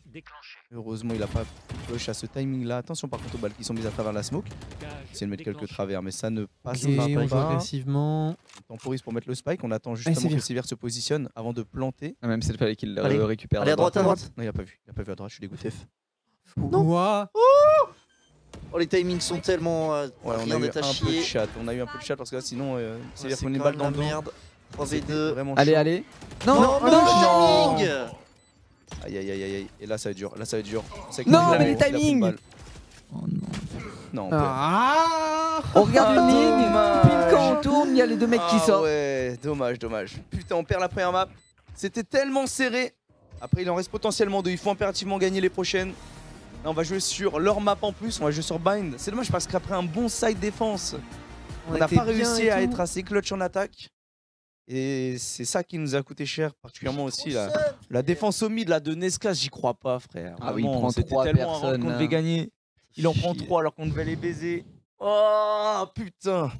Heureusement, il a pas push à ce timing-là. Attention par contre aux balles qui sont mises à travers la smoke. C'est de mettre quelques travers, mais ça ne passera Ok, on joue pas. agressivement. On temporise pour mettre le spike. On attend Allez, justement Sévir. que Sévir se positionne avant de planter. Ah, même s'il fallait qu'il le Allez. récupère. Allez, à là-bas. droite, à droite. Non, il a pas vu. Il a pas vu à droite. Je suis dégoûté. Ouah. Oh, les timings sont tellement. Ouais, on a rien eu n'est à un peu de chier. chat. On a eu un peu de chat parce que là, sinon, Sévir C'est prend une quand balle même dans le la dos. merde. C'était 3v2. vraiment Allez, chaud. allez. Non, Non, le non. timing. Aïe aïe aïe aïe aïe. Et là, ça va être dur. Là, ça va être dur. C'est que Non, il a- mais les il a pris une timings. balle. Oh non. Non, on perd. Ah. On regarde une ligne, dommage. pile quand on tourne, il y a les deux mecs qui Ah sortent. ouais, dommage, dommage. Putain, on perd la première map. C'était tellement serré. Après, il en reste potentiellement deux. Il faut impérativement gagner les prochaines. Là, on va jouer sur leur map en plus. On va jouer sur Bind. C'est dommage parce qu'après un bon side défense, on n'a était pas bien réussi et à tout. être assez clutch en attaque. Et c'est ça qui nous a coûté cher, particulièrement aussi la défense au mid là, de Nescas. J'y crois pas, frère. Ah oui, il Vraiment, prend c'était 3 tellement un round personnes, qu'on là. devait gagner. Il en prend Chier. 3 alors qu'on devait les baiser. Oh putain.